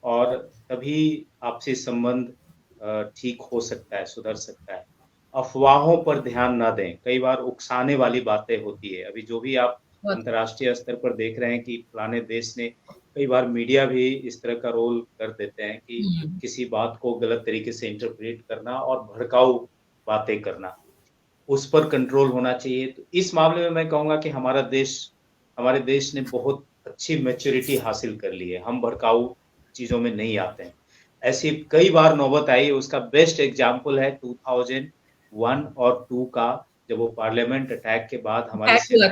और तभी आपसी संबंध ठीक हो सकता है, सुधर सकता है। अफवाहों पर ध्यान ना दें, कई बार उकसाने वाली बातें होती है। अभी जो भी आप अंतर्राष्ट्रीय स्तर पर देख रहे हैं कि फलाने देश ने, कई बार मीडिया भी इस तरह का रोल कर देते हैं कि किसी बात को गलत तरीके से इंटरप्रेट करना और भड़काऊ बातें करना, उस पर कंट्रोल होना चाहिए। तो इस मामले में मैं कहूँगा कि हमारे देश ने बहुत अच्छी मैच्योरिटी हासिल कर ली है, हम भड़काऊ चीज़ों में नहीं आते हैं। ऐसी कई बार नौबत आई, उसका बेस्ट एग्जाम्पल है 2001 और 2 का, जब वो पार्लियामेंट अटैक के बाद हमारी सेना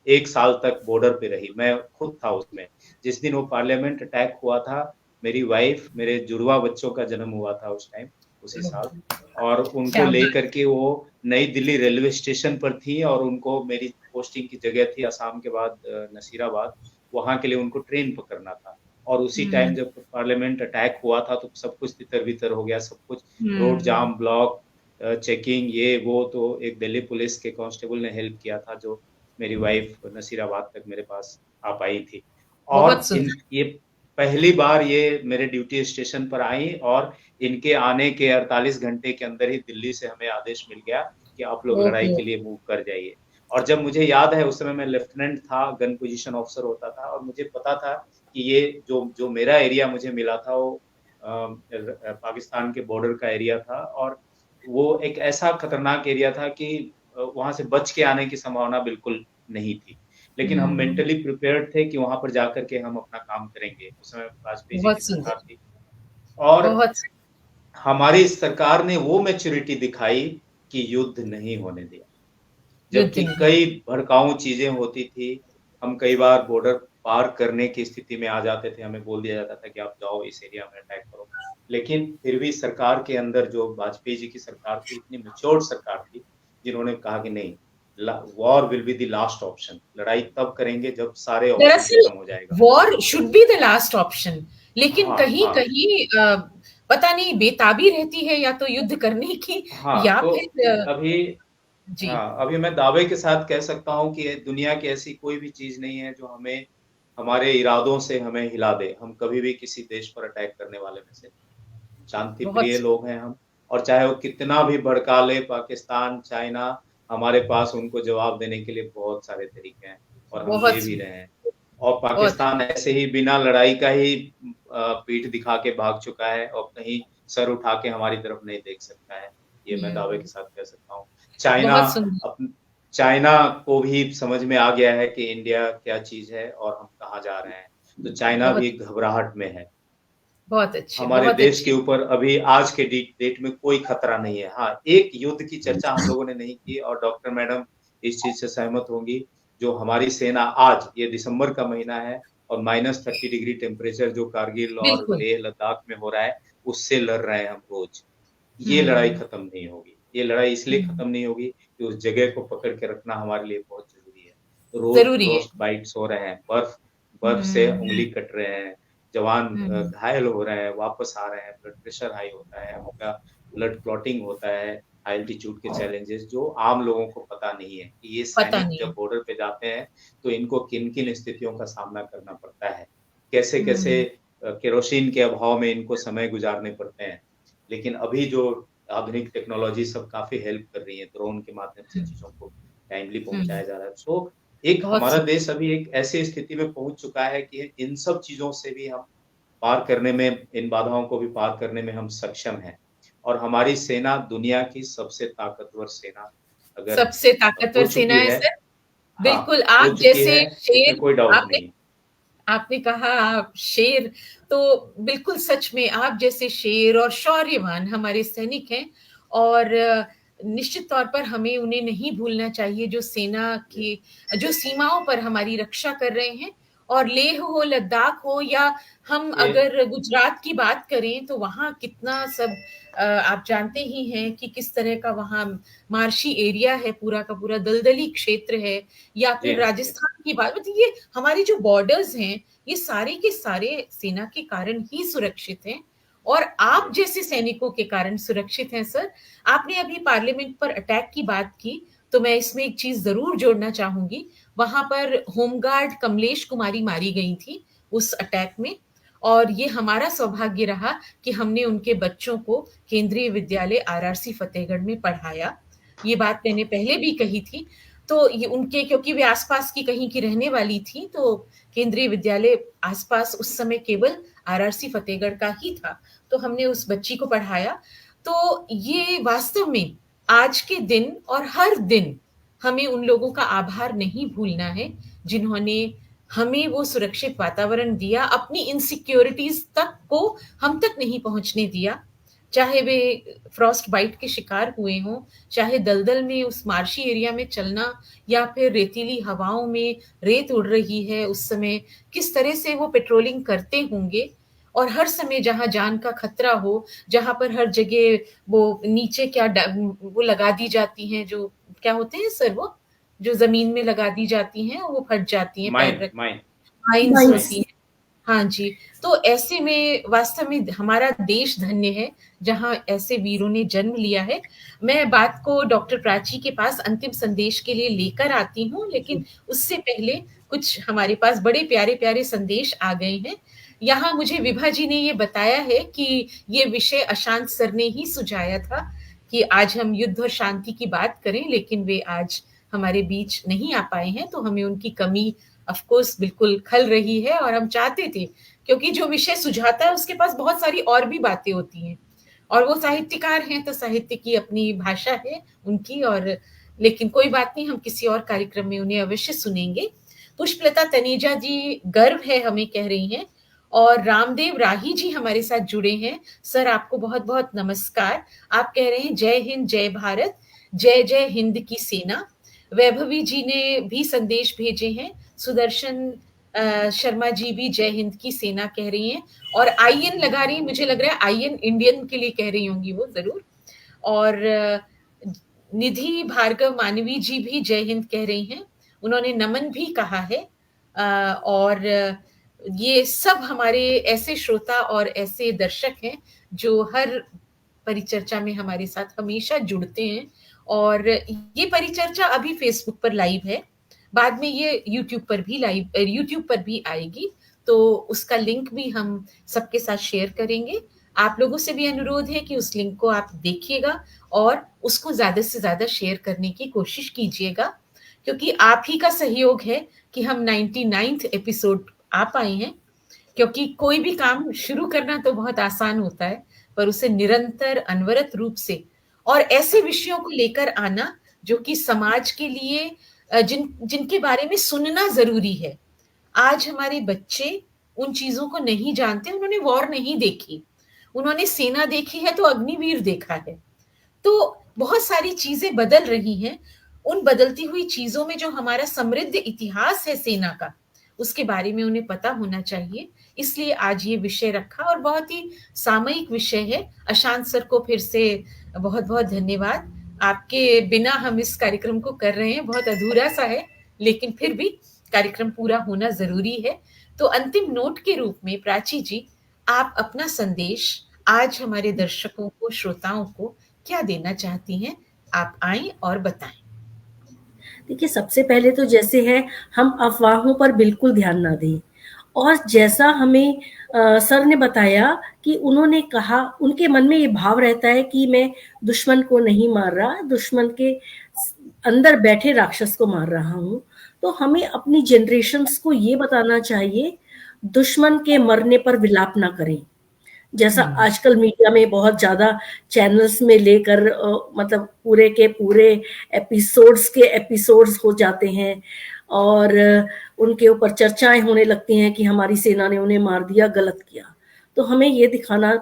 एक साल तक बॉर्डर पे रही। मैं खुद था उसमें, जिस दिन वो पार्लियामेंट अटैक हुआ था। मेरी वाइफ, मेरे जुड़वा बच्चों का जन्म हुआ था उस टाइम, उसी साल, और उनको लेकर के वो नई दिल्ली रेलवे स्टेशन पर थी, और उनको, मेरी पोस्टिंग की जगह थी असम के बाद नसीराबाद, वहां के लिए उनको ट्रेन पकड़ना था। और उसी टाइम जब पार्लियामेंट अटैक हुआ था तो सब कुछ तितर-बितर हो गया, सब कुछ रोड जाम, ब्लॉक, चेकिंग, ये वो। तो एक दिल्ली पुलिस के कांस्टेबल ने हेल्प किया था, जो मेरी वाइफ नसीराबाद तक मेरे पास आ पाई थी। और ये पहली बार ये मेरे ड्यूटी स्टेशन पर आई, और इनके आने के 48 घंटे के अंदर ही दिल्ली से हमें आदेश मिल गया कि आप लोग लड़ाई के लिए मूव कर जाइए। और जब मुझे याद है, उस समय मैं लेफ्टिनेंट था, गन पोजीशन ऑफिसर होता था, और मुझे पता था कि ये जो मेरा एरिया मुझे मिला था वो पाकिस्तान के बॉर्डर का एरिया था, और वो एक ऐसा खतरनाक एरिया था कि वहां से बच के आने की संभावना बिल्कुल नहीं थी। लेकिन हम मेंटली प्रिपेयर्ड थे कि वहां पर जाकर के हम अपना काम करेंगे। उस समय वाजपेयी जी की सरकार थी, और हमारी सरकार ने वो मैच्योरिटी दिखाई कि युद्ध नहीं होने दिया, जबकि कई भड़काऊ चीजें होती थी। हम कई बार बॉर्डर पार करने की स्थिति में आ जाते थे, हमें बोल दिया जाता था कि आप जाओ इस एरिया में अटैक करो। लेकिन फिर भी सरकार के अंदर, जो वाजपेयी जी की सरकार थी, इतनी मैच्योर्ड सरकार थी, जिन्होंने कहा कि नहीं, war will be the last option, लड़ाई तब करेंगे जब सारे ऑप्शन खत्म हो जाएगा। War should be the last option, लेकिन कहीं पता नहीं बेताबी रहती है या तो युद्ध करने की, या तो फिर अभी मैं दावे के साथ कह सकता हूँ कि दुनिया की ऐसी कोई भी चीज नहीं है जो हमें, हमारे इरादों से हमें हिला दे। हम कभी भी किसी देश पर अटैक करने वाले में से, शांति प्रिय लोग हैं हम, और चाहे वो कितना भी भड़का ले, पाकिस्तान, चाइना, हमारे पास उनको जवाब देने के लिए बहुत सारे तरीके हैं, और हम दे भी रहे हैं। और पाकिस्तान ऐसे ही बिना लड़ाई का ही पीठ दिखा के भाग चुका है, और कहीं सर उठा के हमारी तरफ नहीं देख सकता है, ये मैं दावे के साथ कह सकता हूँ। चाइना को भी समझ में आ गया है कि इंडिया क्या चीज है और हम कहाँ जा रहे हैं, तो चाइना भी घबराहट में है। बहुत अच्छे, हमारे देश के ऊपर अभी आज के डेट में कोई खतरा नहीं है। हाँ, एक युद्ध की चर्चा हम लोगों ने नहीं की, और डॉक्टर मैडम इस चीज से सहमत होंगी। जो हमारी सेना आज, ये दिसंबर का महीना है, और -30 डिग्री टेम्परेचर जो कारगिल और लेह लद्दाख में हो रहा है, उससे लड़ रहे हैं हम रोज। ये लड़ाई खत्म नहीं होगी। ये लड़ाई इसलिए खत्म नहीं होगी कि उस जगह को पकड़ के रखना हमारे लिए बहुत जरूरी है। तो रोज जरूरी है। फ्रॉस्ट बाइट्स हो रहे हैं, बर्फ से उंगली कट रहे हैं, जवान घायल हो रहे हैं, वापस आ रहे हैं, ब्लड प्रेशर हाई होता है, उनका ब्लड क्लॉटिंग होता है, हाई एल्टीट्यूड के चैलेंजेस जो आम लोगों को पता नहीं है कि ये सैनिक जब बॉर्डर पे जाते हैं तो इनको किन किन स्थितियों का सामना करना पड़ता है, कैसे कैसे केरोसिन के अभाव में इनको समय गुजारने पड़ते हैं। लेकिन अभी जो आधुनिक टेक्नोलॉजी सब काफी हेल्प कर रही है, ड्रोन के माध्यम से चीजों को टाइमली पहुंचाया जा रहा है। सो एक हमारा देश अभी एक ऐसी स्थिति में पहुंच चुका है कि इन सब चीजों से भी हम पार करने में, इन बाधाओं को भी पार करने में हम सक्षम हैं। और हमारी सेना दुनिया की सबसे ताकतवर सेना, अगर सबसे ताकतवर सेना है सर। बिल्कुल, आप जैसे शेर, कोई डाउट नहीं। आपने कहा आप शेर, तो बिल्कुल सच में आप जैसे शेर और शौर्यवान हमारे सैनिक हैं, और निश्चित तौर पर हमें उन्हें नहीं भूलना चाहिए जो सेना की जो सीमाओं पर हमारी रक्षा कर रहे हैं। और लेह हो, लद्दाख हो, या हम अगर गुजरात की बात करें तो वहाँ कितना सब आप जानते ही हैं कि किस तरह का वहाँ मार्शी एरिया है, पूरा का पूरा दलदली क्षेत्र है। या फिर राजस्थान की बात, मतलब ये हमारे जो बॉर्डर्स हैं ये सारे के सारे सेना के कारण ही सुरक्षित हैं, और आप जैसे सैनिकों के कारण सुरक्षित हैं सर। आपने अभी पार्लियामेंट पर अटैक की बात की, तो मैं इसमें एक चीज जरूर जोड़ना चाहूंगी। वहां पर होमगार्ड कमलेश कुमारी मारी गई थी उस अटैक में, और ये हमारा सौभाग्य रहा कि हमने उनके बच्चों को केंद्रीय विद्यालय आरआरसी फतेहगढ़ में पढ़ाया। ये बात मैंने पहले भी कही थी। तो ये उनके, क्योंकि वे आसपास की कहीं की रहने वाली थी, तो केंद्रीय विद्यालय आसपास उस समय केवल आरआरसी फतेहगढ़ का ही था, तो हमने उस बच्ची को पढ़ाया। तो ये वास्तव में आज के दिन और हर दिन हमें उन लोगों का आभार नहीं भूलना है जिन्होंने हमें वो सुरक्षित वातावरण दिया, अपनी इनसिक्योरिटीज तक को हम तक नहीं पहुंचने दिया। चाहे वे फ्रॉस्ट बाइट के शिकार हुए हों, चाहे दलदल में उस मार्शी एरिया में चलना, या फिर रेतीली हवाओं में रेत उड़ रही है उस समय किस तरह से वो पेट्रोलिंग करते होंगे। और हर समय जहां जान का खतरा हो, जहां पर हर जगह वो नीचे क्या वो लगा दी जाती हैं, जो क्या होते हैं सर, वो जो जमीन में लगा दी जाती हैं वो फट जाती हैं, माइंस होती हैं। हाँ जी। तो ऐसे में वास्तव में हमारा देश धन्य है जहां ऐसे वीरों ने जन्म लिया है। मैं बात को डॉक्टर प्राची के पास अंतिम संदेश के लिए लेकर आती हूँ, लेकिन उससे पहले कुछ हमारे पास बड़े प्यारे प्यारे संदेश आ गए हैं। यहाँ मुझे विभा जी ने ये बताया है कि ये विषय अशांत सर ने ही सुझाया था कि आज हम युद्ध और शांति की बात करें, लेकिन वे आज हमारे बीच नहीं आ पाए हैं, तो हमें उनकी कमी ऑफ कोर्स बिल्कुल खल रही है। और हम चाहते थे, क्योंकि जो विषय सुझाता है उसके पास बहुत सारी और भी बातें होती हैं, और वो साहित्यकार हैं तो साहित्य की अपनी भाषा है उनकी, और लेकिन कोई बात नहीं, हम किसी और कार्यक्रम में उन्हें अवश्य सुनेंगे। पुष्पलता तनेजा जी गर्व है हमें कह रही हैं, और रामदेव राही जी हमारे साथ जुड़े हैं। सर आपको बहुत बहुत नमस्कार। आप कह रहे हैं जय हिंद जय भारत, जय जय हिंद की सेना। वैभवी जी ने भी संदेश भेजे हैं। सुदर्शन शर्मा जी भी जय हिंद की सेना कह रही हैं, और आईएन लगा रही, मुझे लग रहा है आईएन इंडियन के लिए कह रही होंगी वो जरूर। और निधि भार्गव मानवी जी भी जय हिंद कह रही हैं, उन्होंने नमन भी कहा है। और ये सब हमारे ऐसे श्रोता और ऐसे दर्शक हैं जो हर परिचर्चा में हमारे साथ हमेशा जुड़ते हैं। और ये परिचर्चा अभी फेसबुक पर लाइव है, बाद में ये यूट्यूब पर भी आएगी, तो उसका लिंक भी हम सबके साथ शेयर करेंगे। आप लोगों से भी अनुरोध है कि उस लिंक को आप देखिएगा और उसको ज्यादा से ज्यादा शेयर करने की कोशिश कीजिएगा, क्योंकि आप ही का सहयोग है कि हम 99th एपिसोड आ पाए हैं। क्योंकि कोई भी काम शुरू करना तो बहुत आसान होता है, पर उसे निरंतर अनवरत रूप से और ऐसे विषयों को लेकर आना जो कि समाज के लिए जिनके बारे में सुनना जरूरी है। आज हमारे बच्चे उन चीजों को नहीं जानते, उन्होंने वॉर नहीं देखी, उन्होंने सेना देखी है तो अग्निवीर देखा है। तो बहुत सारी चीजें बदल रही हैं। उन बदलती हुई चीजों में जो हमारा समृद्ध इतिहास है सेना का, उसके बारे में उन्हें पता होना चाहिए। इसलिए आज ये विषय रखा और बहुत ही सामयिक विषय है। अशांत सर को फिर से बहुत बहुत धन्यवाद। आपके बिना हम इस कार्यक्रम को कर रहे हैं, बहुत अधूरा सा है, लेकिन फिर भी कार्यक्रम पूरा होना जरूरी है। तो अंतिम नोट के रूप में प्राची जी, आप अपना संदेश आज हमारे दर्शकों को, श्रोताओं को क्या देना चाहती हैं? आप आएं और बताएं। देखिए, सबसे पहले तो जैसे है, हम अफवाहों पर बिल्कुल ध्यान ना दें। और जैसा हमें सर ने बताया कि उन्होंने कहा, उनके मन में ये भाव रहता है कि मैं दुश्मन को नहीं मार रहा, दुश्मन के अंदर बैठे राक्षस को मार रहा हूँ। तो हमें अपनी जनरेशन्स को ये बताना चाहिए, दुश्मन के मरने पर विलाप ना करें। जैसा आजकल मीडिया में बहुत ज्यादा चैनल्स में लेकर मतलब पूरे के पूरे एपिसोड्स हो जाते हैं और उनके ऊपर चर्चाएं होने लगती हैं कि हमारी सेना ने उन्हें मार दिया, गलत किया। तो हमें ये दिखाना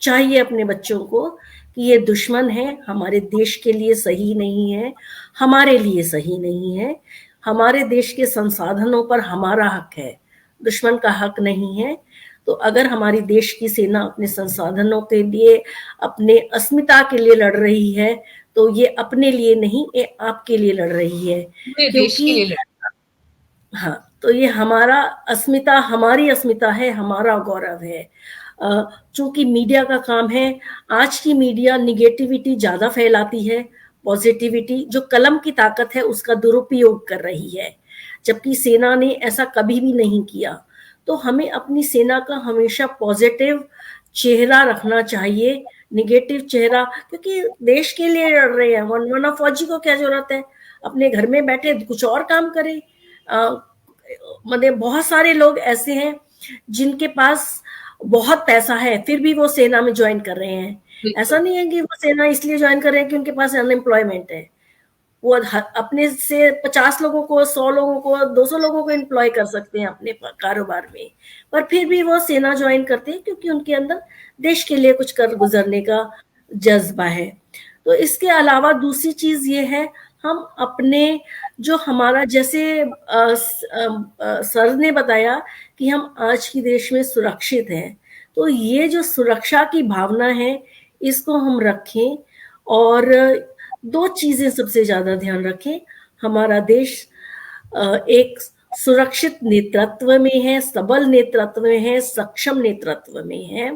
चाहिए अपने बच्चों को कि ये दुश्मन है, हमारे देश के लिए सही नहीं है, हमारे लिए सही नहीं है। हमारे देश के संसाधनों पर हमारा हक है, दुश्मन का हक नहीं है। तो अगर हमारी देश की सेना अपने संसाधनों के लिए, अपने अस्मिता के लिए लड़ रही है, तो ये अपने लिए नहीं, ये आपके लिए लड़ रही है। क्योंकि हाँ, तो ये हमारा अस्मिता, हमारी अस्मिता है, हमारा गौरव है। चूंकि मीडिया का काम है, आज की मीडिया निगेटिविटी ज्यादा फैलाती है, पॉजिटिविटी, जो कलम की ताकत है उसका दुरुपयोग कर रही है, जबकि सेना ने ऐसा कभी भी नहीं किया। तो हमें अपनी सेना का हमेशा पॉजिटिव चेहरा रखना चाहिए, निगेटिव चेहरा, क्योंकि देश के लिए लड़ रहे हैं। वन ऑफ फौजी को क्या जरूरत है अपने घर में बैठे कुछ और काम करे। मतलब बहुत सारे लोग ऐसे हैं जिनके पास बहुत पैसा है, फिर भी वो सेना में ज्वाइन कर रहे हैं। ऐसा नहीं है कि वो सेना इसलिए ज्वाइन कर रहे हैं कि उनके पास अनएम्प्लॉयमेंट है। वो अपने से 50 लोगों को, 100 लोगों को, 200 लोगों को एम्प्लॉय कर सकते हैं अपने कारोबार में, पर फिर भी वो सेना ज्वाइन करते हैं क्योंकि उनके अंदर देश के लिए कुछ कर गुजरने का जज्बा है। तो इसके अलावा दूसरी चीज ये है, हम अपने जो हमारा, जैसे सर ने बताया कि हम आज की देश में सुरक्षित हैं, तो ये जो सुरक्षा की भावना है इसको हम रखें। और दो चीजें सबसे ज्यादा ध्यान रखें, हमारा देश एक सुरक्षित नेतृत्व में है, सबल नेतृत्व में है, सक्षम नेतृत्व में है।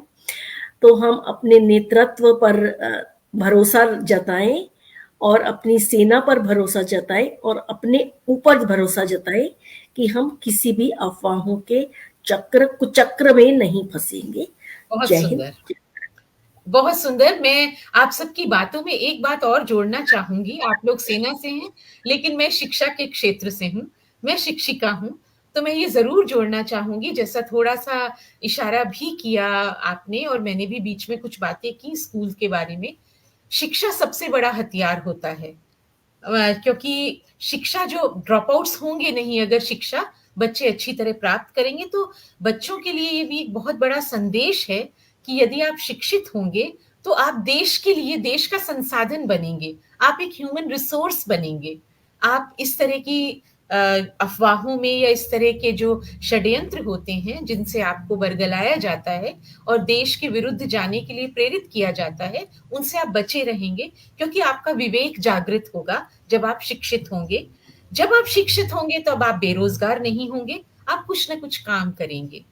तो हम अपने नेतृत्व पर भरोसा जताएं और अपनी सेना पर भरोसा जताएं और अपने ऊपर भरोसा जताएं कि हम किसी भी अफवाहों के कुचक्र में नहीं फंसेंगे। बहुत सुंदर, बहुत सुंदर। मैं आप सबकी बातों में एक बात और जोड़ना चाहूंगी। आप लोग सेना से हैं, लेकिन मैं शिक्षा के क्षेत्र से हूँ, मैं शिक्षिका हूँ, तो मैं ये जरूर जोड़ना चाहूंगी, जैसा थोड़ा सा इशारा भी किया आपने और मैंने भी बीच में कुछ बातें की स्कूल के बारे में। शिक्षा सबसे बड़ा हथियार होता है, क्योंकि शिक्षा जो ड्रॉप आउट्स होंगे नहीं, अगर शिक्षा बच्चे अच्छी तरह प्राप्त करेंगे, तो बच्चों के लिए ये भी एक बहुत बड़ा संदेश है कि यदि आप शिक्षित होंगे तो आप देश के लिए, देश का संसाधन बनेंगे, आप एक ह्यूमन रिसोर्स बनेंगे। आप इस तरह की अफवाहों में या इस तरह के जो षड्यंत्र होते हैं जिनसे आपको बरगलाया जाता है और देश के विरुद्ध जाने के लिए प्रेरित किया जाता है, उनसे आप बचे रहेंगे, क्योंकि आपका विवेक जागृत होगा जब आप शिक्षित होंगे। जब आप शिक्षित होंगे तब आप बेरोजगार नहीं होंगे, आप कुछ ना कुछ काम करेंगे।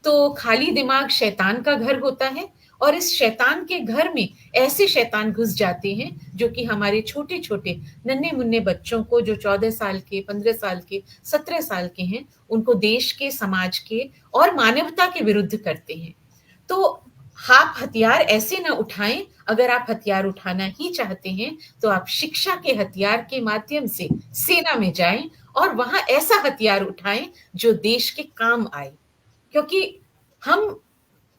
तो खाली दिमाग शैतान का घर होता है और इस शैतान के घर में ऐसे शैतान घुस जाते हैं जो कि हमारे छोटे छोटे नन्हे मुन्ने बच्चों को, जो 14 साल के, 15 साल के, 17 साल के हैं, उनको देश के, समाज के और मानवता के विरुद्ध करते हैं। तो आप हथियार ऐसे ना उठाएं। अगर आप हथियार उठाना ही चाहते हैं तो आप शिक्षा के हथियार के माध्यम से सेना में जाएं और वहां ऐसा हथियार उठाएं जो देश के काम आए। क्योंकि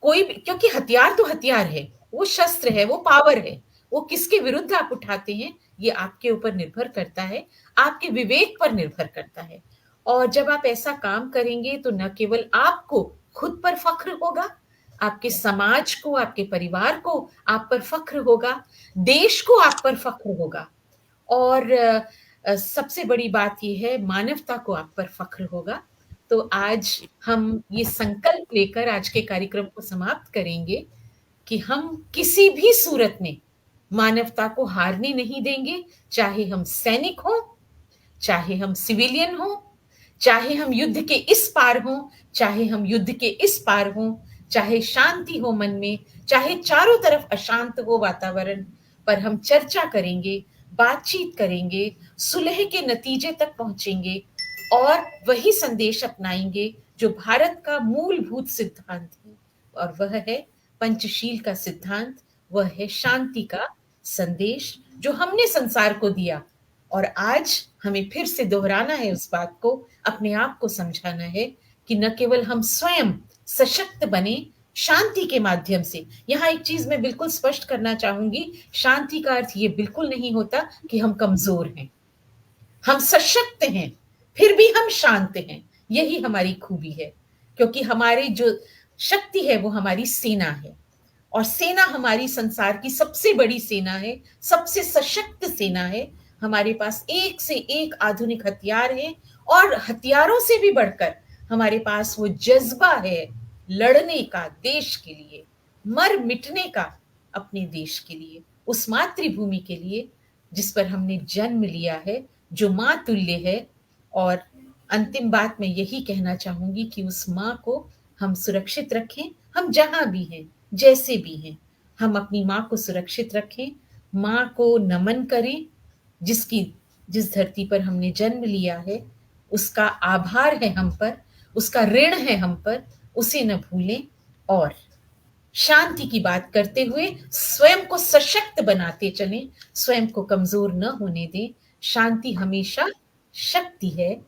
क्योंकि हथियार तो हथियार है, वो शस्त्र है, वो पावर है, वो किसके विरुद्ध आप उठाते हैं ये आपके ऊपर निर्भर करता है, आपके विवेक पर निर्भर करता है। और जब आप ऐसा काम करेंगे तो न केवल आपको खुद पर फख्र होगा, आपके समाज को, आपके परिवार को आप पर फख्र होगा, देश को आप पर फख्र होगा, और सबसे बड़ी बात यह है, मानवता को आप पर फख्र होगा। तो आज हम ये संकल्प लेकर आज के कार्यक्रम को समाप्त करेंगे कि हम किसी भी सूरत में मानवता को हारने नहीं देंगे, चाहे हम सैनिक हों, चाहे हम सिविलियन हों, चाहे हम युद्ध के इस पार हों, चाहे हम युद्ध के इस पार हों, चाहे शांति हो मन में, चाहे चारों तरफ अशांत हो वातावरण, पर हम चर्चा करेंगे, बातचीत करेंगे, सुलह के नतीजे तक पहुंचेंगे और वही संदेश अपनाएंगे जो भारत का मूलभूत सिद्धांत है, और वह है पंचशील का सिद्धांत, वह है शांति का संदेश जो हमने संसार को दिया। और आज हमें फिर से दोहराना है उस बात को, अपने आप को समझाना है कि न केवल हम स्वयं सशक्त बने शांति के माध्यम से। यहाँ एक चीज मैं बिल्कुल स्पष्ट करना चाहूंगी, शांति का अर्थ ये बिल्कुल नहीं होता कि हम कमजोर हैं, हम सशक्त हैं फिर भी हम शांत हैं, यही हमारी खूबी है। क्योंकि हमारी जो शक्ति है वो हमारी सेना है, और सेना हमारी संसार की सबसे बड़ी सेना है, सबसे सशक्त सेना है। हमारे पास एक से एक आधुनिक हथियार है, और हथियारों से भी बढ़कर हमारे पास वो जज्बा है लड़ने का, देश के लिए मर मिटने का, अपने देश के लिए, उस मातृभूमि के लिए जिस पर हमने जन्म लिया है, जो माँ तुल्य है। और अंतिम बात मैं यही कहना चाहूंगी कि उस माँ को हम सुरक्षित रखें, हम जहां भी हैं, जैसे भी हैं, हम अपनी माँ को सुरक्षित रखें, माँ को नमन करें, जिस धरती पर हमने जन्म लिया है, उसका आभार है हम पर, उसका ऋण है हम पर, उसे न भूलें। और शांति की बात करते हुए स्वयं को सशक्त बनाते चलें, स्वयं को कमजोर न होने दें। शांति हमेशा शक्ति है,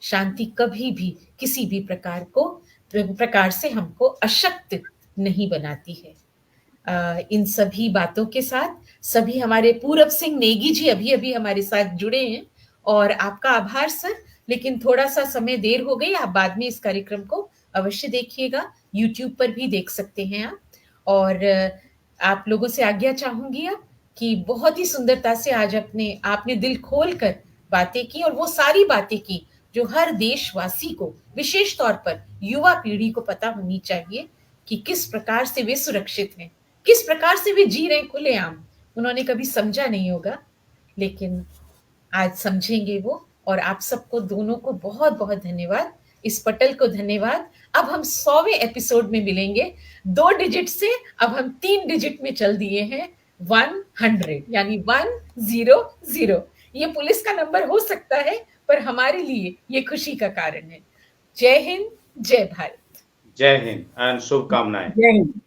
शांति कभी भी किसी भी प्रकार से हमको अशक्त नहीं बनाती है। इन सभी बातों के साथ सभी हमारे पूरब सिंह नेगी जी अभी अभी हमारे साथ जुड़े हैं, और आपका आभार सर। लेकिन थोड़ा सा समय देर हो गई, आप बाद में इस कार्यक्रम को अवश्य देखिएगा, YouTube पर भी देख सकते हैं आप। और आप लोगों से आज्ञा चाहूंगी अब कि बहुत ही सुंदरता से आज आपने दिल खोल कर बातें की, और वो सारी बातें की जो हर देशवासी को, विशेष तौर पर युवा पीढ़ी को पता होनी चाहिए कि किस प्रकार से वे सुरक्षित हैं, किस प्रकार से वे जी रहे हैं खुलेआम। उन्होंने कभी समझा नहीं होगा, लेकिन आज समझेंगे वो। और आप सबको दोनों को बहुत बहुत धन्यवाद, इस पटल को धन्यवाद। अब हम 100वें एपिसोड में मिलेंगे, 2 डिजिट से अब हम 3 डिजिट में चल दिए हैं, 100 यानी 100। ये पुलिस का नंबर हो सकता है, पर हमारे लिए ये खुशी का कारण है। जय हिंद, जय भारत। जय हिंद एंड शुभकामनाएं। जय हिंद।